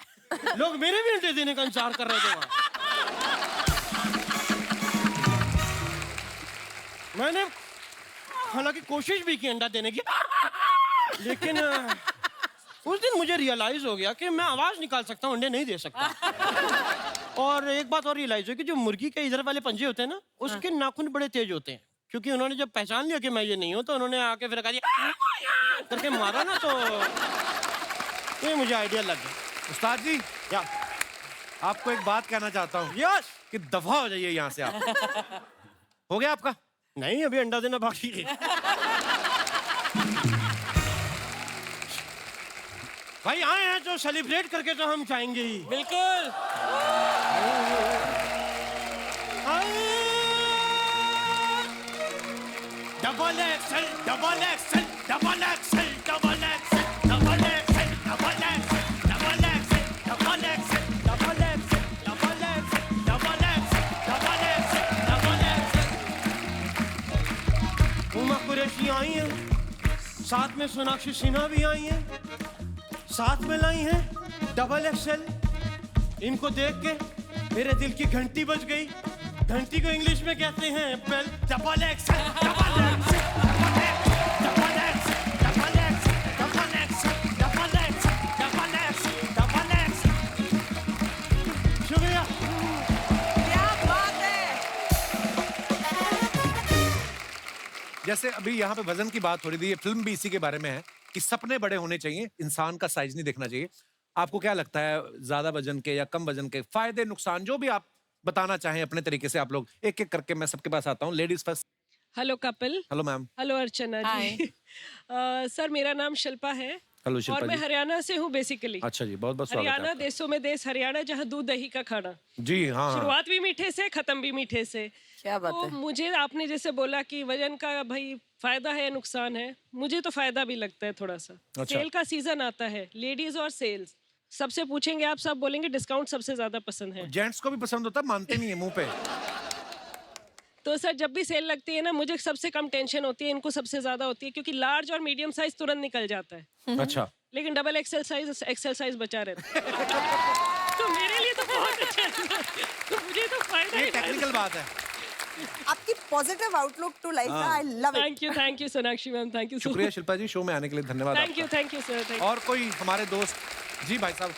लोग मेरे भी अंडे देने का इंतजार कर रहे थे वहां। मैंने हालांकि कोशिश भी की अंडा देने की, लेकिन उस दिन मुझे रियलाइज हो गया कि मैं आवाज निकाल सकता हूँ, अंडे नहीं दे सकता। और एक बात और रियलाइज हुई कि जो मुर्गी के इधर वाले पंजे होते हैं ना, उसके नाखून बड़े तेज होते हैं, क्योंकि उन्होंने जब पहचान लिया कि मैं ये नहीं हूं, तो उन्होंने आके फिर कहा करके मारा ना, तो ये मुझे आइडिया लग गया।
उस्ताद जी,
क्या
आपको एक बात कहना चाहता हूँ।
यस,
कि दफा हो जाइए यहाँ से आप। हो गया आपका?
नहीं, अभी अंडा देना बाकी है। भाई आए हैं तो सेलिब्रेट करके तो हम जाएंगे ही।
बिल्कुल।
Double XL, double XL, double XL, double XL, double XL, double XL, double XL, double XL, double XL, double XL, double XL, double XL, double Excel. साथ में सोनाक्षी सिन्हा भी आई हैं, साथ में लाई हैं डबल एक्सेल। इनको देख के मेरे दिल की घंटी बज गई। घंटी को इंग्लिश में कहते हैं bell. Double XL, double XL, double XL, double XL, double XL, double XL, double XL, double XL, double XL. शुक्रिया।
क्या बात है।
जैसे अभी यहाँ पे वजन की बात हो रही थी, ये फिल्म भी इसी के बारे में है कि सपने बड़े होने चाहिए, इंसान का साइज नहीं देखना चाहिए। आपको क्या लगता है, ज्यादा वजन के या कम वजन के फायदे नुकसान जो भी आप बताना चाहें अपने तरीके से, आप लोग एक एक करके, मैं सबके पास आता हूँ। Ladies first.
Hello Kapil.
Hello ma'am.
Hello Archana ji. Sir मेरा नाम शिल्पा है।
हेलो
और
शिल्पा
मैं
जी।
हरियाणा से हूँ बेसिकली।
अच्छा जी, बहुत बहुत स्वागत है
हरियाणा
आपका।
देशों में देश हरियाणा, जहाँ दूध दही का खाना।
जी हाँ हाँ।
शुरुआत भी मीठे से, खत्म भी मीठे से।
क्या बात
तो
है।
मुझे आपने जैसे बोला कि वजन का भाई फायदा है नुकसान है, मुझे तो फायदा भी लगता है थोड़ा सा।
अच्छा।
सेल का सीजन आता है, लेडीज और सेल्स, सबसे पूछेंगे आप सब बोलेंगे डिस्काउंट सबसे ज्यादा पसंद है।
जेंट्स को भी पसंद होता है, मानते नहीं है मुंह पे।
तो सर जब भी सेल लगती है ना, मुझे सबसे कम टेंशन होती है, इनको सबसे ज्यादा होती है, क्योंकि लार्ज और मीडियम साइज तुरंत निकल जाता है।
अच्छा।
लेकिन डबल एक्सेल साइज बचा रहता है। तो मेरे लिए तो बहुत अच्छा है। तो मुझे तो फायदा
ये
ही
टेक्निकल बात है।
आपकी पॉजिटिव आउटलुक टू लाइफ है, I love it.
Thank you Sonakshi ma'am, thank you.
शुक्रिया शिल्पा जी, शो में आने के लिए धन्यवाद आपका।
Thank you sir.
और कोई हमारे दोस्त? जी भाई साहब।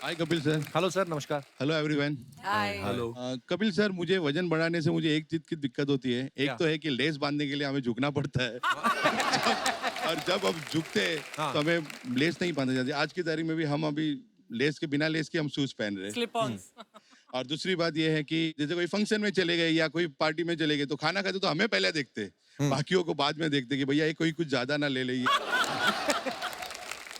Hi Kapil sir.
Hello sir, नमस्कार।
Hello everyone.
Hi.
Hello.
Kapil sir, मुझे वजन बढ़ाने से मुझे एक चीज की दिक्कत होती है। एक
क्या?
तो है कि लेस बांधने के लिए हमें झुकना पड़ता है। और जब अब झुकते हैं
हाँ।
तो हमें लेस नहीं बांधा जाती। आज की तारीख में भी हम अभी लेस के, बिना लेस के हम शूज पहन रहे हैं।
Slip on.
और दूसरी बात यह है कि जैसे कोई फंक्शन में चले गए या कोई पार्टी में चले गए, तो खाना खाते तो हमें पहले देखते, बाकियों को बाद में देखते कि भैया ये कोई कुछ ज्यादा ना ले ले।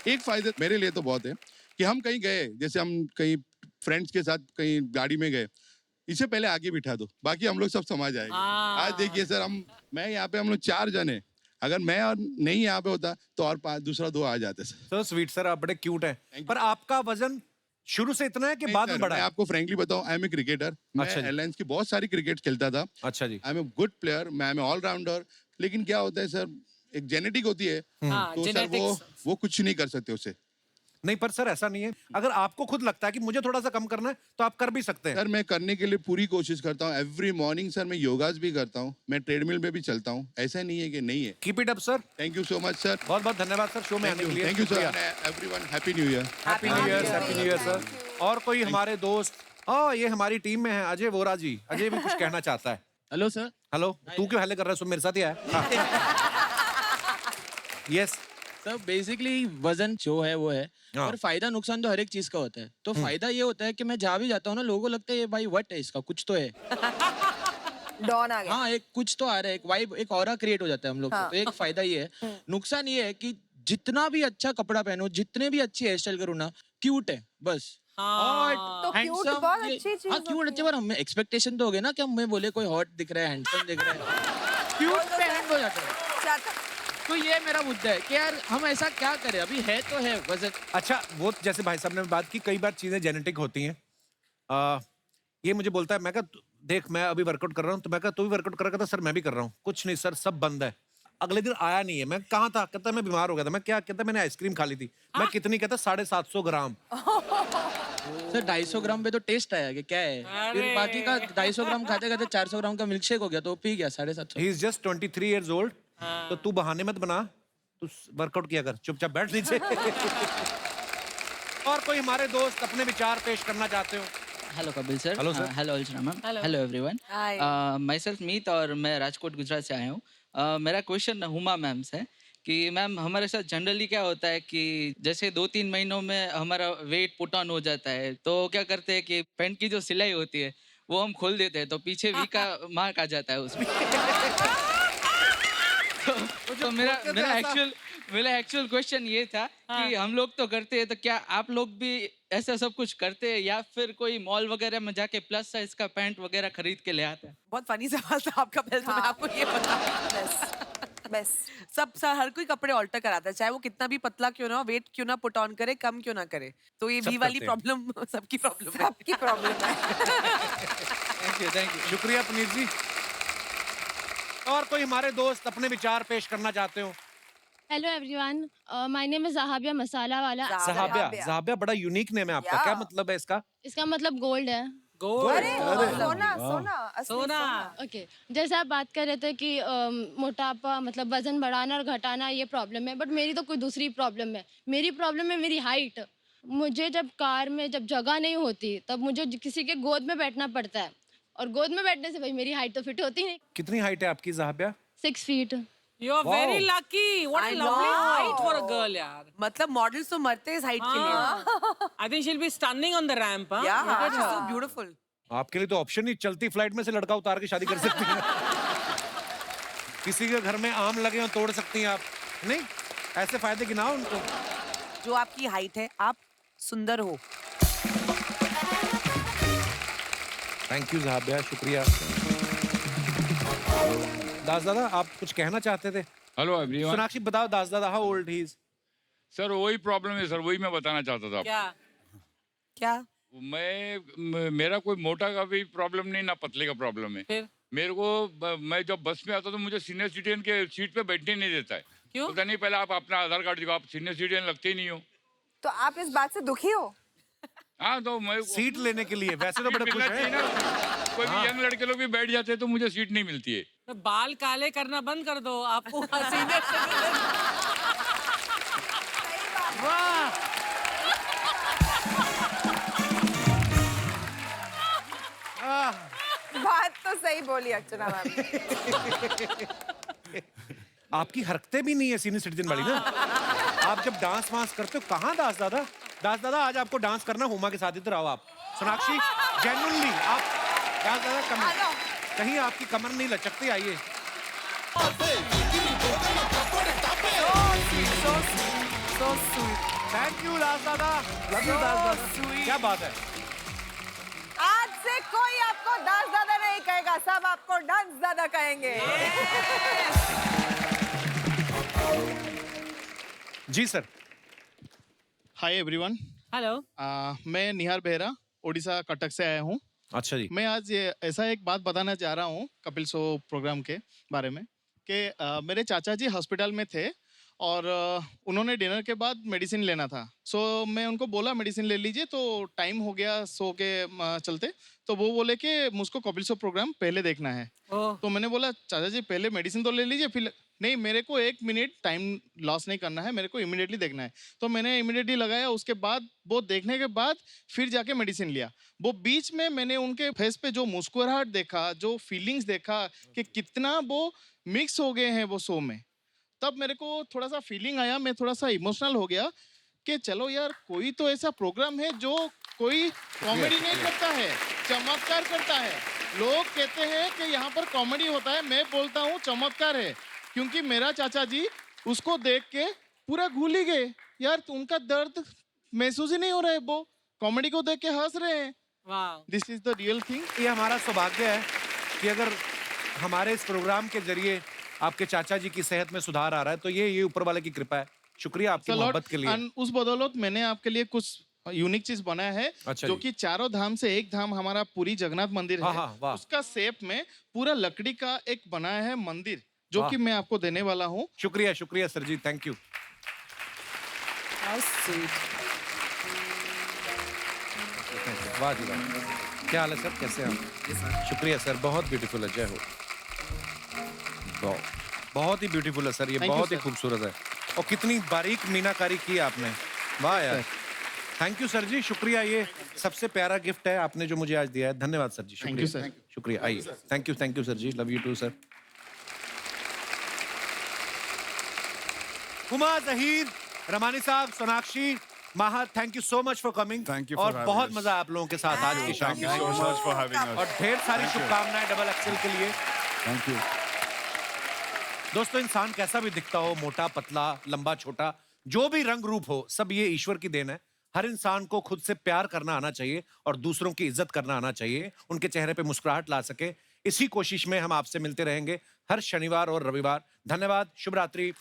एक फायदा मेरे लिए तो बहुत है कि हम कहीं गए, जैसे हम कहीं फ्रेंड्स के साथ कहीं गाड़ी में गए, इससे पहले आगे बिठा दो, बाकी हम लोग सब समझ जाएंगे। आज देखिए सर, मैं यहाँ पे, हम लोग 4 जन हैं। अगर मैं और नहीं यहाँ पे होता तो और दूसरा 2 आ जाते सर।
सो स्वीट सर, आप बड़े क्यूट हैं। पर आपका वजन शुरू से इतना है कि बाद में बढ़ा
मैं
है?
आपको फ्रेंकली बताऊं, आई एम ए क्रिकेटर। मैं
अच्छा जी।
एयरलाइंस की बहुत सारी क्रिकेट खेलता था।
अच्छा जी।
I am a good player, मैं एम ऑलराउंडर। लेकिन क्या होता है सर, एक जेनेटिक होती है, तो सर वो कुछ नहीं कर सकते उसे।
नहीं, पर सर ऐसा नहीं है, अगर आपको खुद लगता है कि मुझे थोड़ा सा कम करना है तो आप कर भी सकते हैं।
सर मैं करने के लिए पूरी कोशिश करता हूँ। एवरी मॉर्निंग सर मैं योगास भी करता हूँ, मैं ट्रेडमिल पे भी चलता हूँ। ऐसा नहीं है कि नहीं है।
Keep it up sir.
Thank you so much sir.
बहुत बहुत धन्यवाद सर, शो में आने के लिए।
Thank you sir. Everyone happy new year.
Happy new year, happy new year sir. और कोई हमारे दोस्त? ये हमारी टीम में है अजय वोरा जी। अजय भी कुछ कहना चाहता है।
Hello sir.
हेलो। तू क्यों हेले कर रहा है? सो मेरे साथ ही आया। यस
सर बेसिकली वजन जो है वो है,
हाँ।
और फायदा नुकसान तो हर एक चीज का होता है। तो फायदा ये होता है कि मैं जहाँ भी जाता हूँ ना, लोगों को लगता है ये भाई वट है, इसका कुछ तो है।
डॉन आ गया।
हाँ, एक कुछ तो आ रहा है, एक वाइब, एक ऑरा क्रिएट हो जाता है हम लोग
हाँ।
को। तो एक फायदा ये है। नुकसान ये है कि जितना भी अच्छा कपड़ा पहनो, जितने भी अच्छी हेयर स्टाइल करो ना, क्यूट है बस।
तो क्यूट बहुत अच्छी चीज
हाँ क्यूट अच्छे, पर हमें एक्सपेक्टेशन तो हो गया ना कि हमें बोले कोई हॉट दिख रहा है, हैंडसम दिख रहा है, क्यूट पे हैंड हो जाता है। तो ये मेरा मुद्दा है कि यार हम ऐसा क्या करें, अभी है तो है वजन।
अच्छा, वो जैसे भाई साहब ने बात की, कई बार चीजें जेनेटिक होती हैं। ये मुझे बोलता है, मैं कहा देख मैं अभी वर्कआउट कर रहा हूँ, तो मैं कहा तू भी वर्कआउट कर रहा था? सर मैं भी कर रहा हूँ। कुछ नहीं सर, सब बंद है। अगले दिन आया नहीं है। मैं कहाँ था? कहता मैं बीमार हो गया था। मैं क्या? कहता मैंने आइसक्रीम खा ली थी। मैं कितनी? कहता 750 ग्राम।
सर 250 ग्राम पे तो टेस्ट आया कि क्या है, फिर बाकी का 250 ग्राम खाते खाते 400 ग्राम का मिल्कशेक हो गया, तो पी गया 750।
He is just 23 years old। तो तू बहाने मत बना, तू वर्कआउट किया कर, चुपचाप बैठ नीचे। और कोई हमारे दोस्त अपने विचार पेश करना चाहते हो?
Hello Kapil sir.
Hello sir.
Hello Archana ma'am. Hello everyone. Myself Meet, और मैं राजकोट गुजरात से आया हूँ। मेरा क्वेश्चन हुमा मैम से है कि मैम हमारे साथ जनरली क्या होता है कि जैसे 2-3 महीनों में हमारा वेट पुट ऑन हो जाता है, तो क्या करते हैं कि पैंट की जो सिलाई होती है वो हम खोल देते हैं, तो पीछे वी का मार्क आ जाता है उसमें। तो मेरा एक्चुअल क्वेश्चन ये था कि हम लोग तो करते हैं, तो क्या आप लोग भी ऐसा सब कुछ करते हैं, या फिर कोई मॉल वगैरह में जाके प्लस साइज का पैंट वगैरह खरीद के ले आते हैं?
बहुत फनी सवाल था आपका। पहले तो मैं आपको ये बता,
बस
सब हर कोई कपड़े ऑल्टर कराता है, चाहे वो कितना भी पतला क्यों ना हो, वेट क्यों ना पुट ऑन करे, कम क्यों ना करे। तो ये वी वाली प्रॉब्लम सबकी प्रॉब्लम है।
सबकी प्रॉब्लम है।
Thank you.
शुक्रिया पुनीत जी। और कोई हमारे दोस्त अपने विचार पेश करना चाहते हो?
Hello everyone, my name is Zahabiya Masalawala.
Zahabiya, ज़हाबिया बड़ा यूनिक नेम है आपका, क्या मतलब है इसका?
इसका मतलब गोल्ड है।
अरे सोना
वाह।
सोना असली सोना
ओके, जैसे आप बात कर रहे थे कि मोटापा मतलब वजन बढ़ाना और घटाना ये प्रॉब्लम है, बट मेरी तो कोई दूसरी प्रॉब्लम है। मेरी प्रॉब्लम है मेरी हाइट। मुझे जब कार में जब जगह नहीं होती तब मुझे किसी के गोद में बैठना पड़ता है, और गोद में बैठने से भाई मेरी हाइट तो फिट होती नहीं।
कितनी हाइट है आपकी ज़हाबिया?
6 feet.
You are very lucky. What a
I
lovely
know.
height for a girl, यार.
मतलब मॉडल्स तो मरते हैं इस हाइट के लिए।
I think she'll be stunning on the ramp, huh?
Yeah, she's so beautiful.
आपके लिए तो ऑप्शन ही, चलती फ्लाइट में से लड़का उतार के शादी कर सकती हैं। किसी के घर में आम लगे हो तोड़ सकती हैं आप, नहीं? ऐसे फायदे गिनाओ उनको।
जो आपकी हाइट है, आप सुंदर हो।
थैंक यू ज़हाबिया, शुक्रिया। दास दादा, आप कुछ कहना चाहते थे?
Hello everyone.
सोनाक्षी बताओ दास दादा, how old he is?
Sir वही प्रॉब्लम है सर, वही मैं बताना चाहता था।
क्या?
मेरा कोई मोटा का भी प्रॉब्लम नहीं, ना पतले का प्रॉब्लम है।
फिर?
मेरे को मैं जब बस में आता तो मुझे सीनियर सिटीजन के सीट पे बैठने नहीं देता है।
क्यों?
पता नहीं, पहले आप अपना आधार कार्ड दिखाओ, आप सीनियर सिटीजन लगते ही नहीं हो।
तो आप इस बात से दुखी हो?
हाँ, तो मैं
सीट लेने के लिए वैसे तो बड़े खुश हैं।
कोई भी यंग लड़के लोग भी बैठ जाते हैं तो मुझे सीट नहीं मिलती है।
तो बाल काले करना बंद कर दो, आपको सीधे वाह।
बात तो सही बोली अर्चना मैम ने।
आपकी हरकतें भी नहीं है सीनियर सिटीजन वाली ना। आप जब डांस वांस करते हो, कहाँ दास दादा? दास दादा, आज आपको डांस करना, हुमा के साथ इधर आओ आप। सोनाक्षी, जेन्युइनली आप दास दादा कहीं आपकी कमर नहीं लचकती, आइए। थैंक यू दास दादा, लव यू दास दादा। क्या बात है।
आज से कोई आपको दास दादा नहीं कहेगा, सब आपको डांस दादा कहेंगे।
जी सर।
Hi everyone.
हेलो।
मैं निहार बेहरा, उड़ीसा कटक से आया हूँ।
अच्छा जी।
मैं आज ऐसा एक बात बताना चाह रहा हूँ कपिल शो प्रोग्राम के बारे में कि मेरे चाचा जी हॉस्पिटल में थे और उन्होंने डिनर के बाद मेडिसिन लेना था। सो मैं उनको बोला मेडिसिन ले लीजिए, तो टाइम हो गया शो के चलते, तो वो बोले कि मुझको कपिल शो प्रोग्राम पहले देखना है। तो मैंने बोला चाचा जी पहले मेडिसिन तो ले लीजिए, फिर नहीं, मेरे को 1 मिनट टाइम लॉस नहीं करना है, मेरे को इमीडिएटली देखना है। तो मैंने इमीडिएटली लगाया, उसके बाद वो देखने के बाद फिर जाके मेडिसिन लिया। वो बीच में मैंने उनके फेस पे जो मुस्कुराहट देखा, जो फीलिंग्स देखा कि कितना वो मिक्स हो गए हैं वो शो में, तब मेरे को थोड़ा सा फीलिंग आया, मैं थोड़ा सा इमोशनल हो गया कि चलो यार, कोई तो ऐसा प्रोग्राम है जो कोई कॉमेडी नहीं करता है, चमत्कार करता है। लोग कहते हैं कि यहाँ पर कॉमेडी होता है, मैं बोलता हूँ चमत्कार है, क्योंकि मेरा चाचा जी उसको देख के पूरा भूल ही गए यार, उनका दर्द महसूस ही नहीं हो रहा है, वो कॉमेडी को देख के हंस रहे हैं। This is the real thing.
ये हमारा सौभाग्य है कि अगर हमारे इस प्रोग्राम के जरिए आपके चाचा जी की सेहत में सुधार आ रहा है, तो ये ऊपर वाले की कृपा है। शुक्रिया आपकी मोहब्बत के लिए।
And उस बदौलत मैंने आपके लिए कुछ यूनिक चीज बनाया है।
अच्छा
जो
जी।
कि चारों धाम से एक धाम हमारा पूरी जगन्नाथ मंदिर है।
हाँ, वाह।
उसका शेप में पूरा लकड़ी का एक बनाया है मंदिर, जो
वाह।
कि मैं आपको देने वाला हूँ।
शुक्रिया, शुक्रिया सर जी, थैंक यू। वाह जी वाह। क्या हाल है सर, कैसे हैं आप? शुक्रिया सर, बहुत ब्यूटीफुल है, जय हो। बहुत ही ब्यूटीफुल है सर, ये
Thank you,
बहुत ही
sir.
खूबसूरत है, और कितनी बारीक मीनाकारी की है आपने, वाह यार। थैंक यू सर जी, शुक्रिया। ये सबसे प्यारा गिफ्ट है आपने जो मुझे आज दिया है, धन्यवाद सर जी।
Thank you,
शुक्रिया,
sir.
शुक्रिया। आइए, thank you sir ji, love you too sir. Huma, Zaheer, Ramani साहब, Sonakshi, Maha, thank you so much for coming.
Thank you for
और
having
बहुत
us.
मजा आप लोगों के साथ आज की शाम
Thank you so much for having us.
और ढेर सारी
Thank you.
शुभकामनाएं डबल एक्सेल के लिए।
Thank you.
दोस्तों, इंसान कैसा भी दिखता हो, मोटा पतला लंबा छोटा, जो भी रंग रूप हो, सब ये ईश्वर की देन है। हर इंसान को खुद से प्यार करना आना चाहिए और दूसरों की इज्जत करना आना चाहिए, उनके चेहरे पे मुस्कुराहट ला सके। इसी कोशिश में हम आपसे मिलते रहेंगे हर शनिवार और रविवार। धन्यवाद, शुभ रात्रि।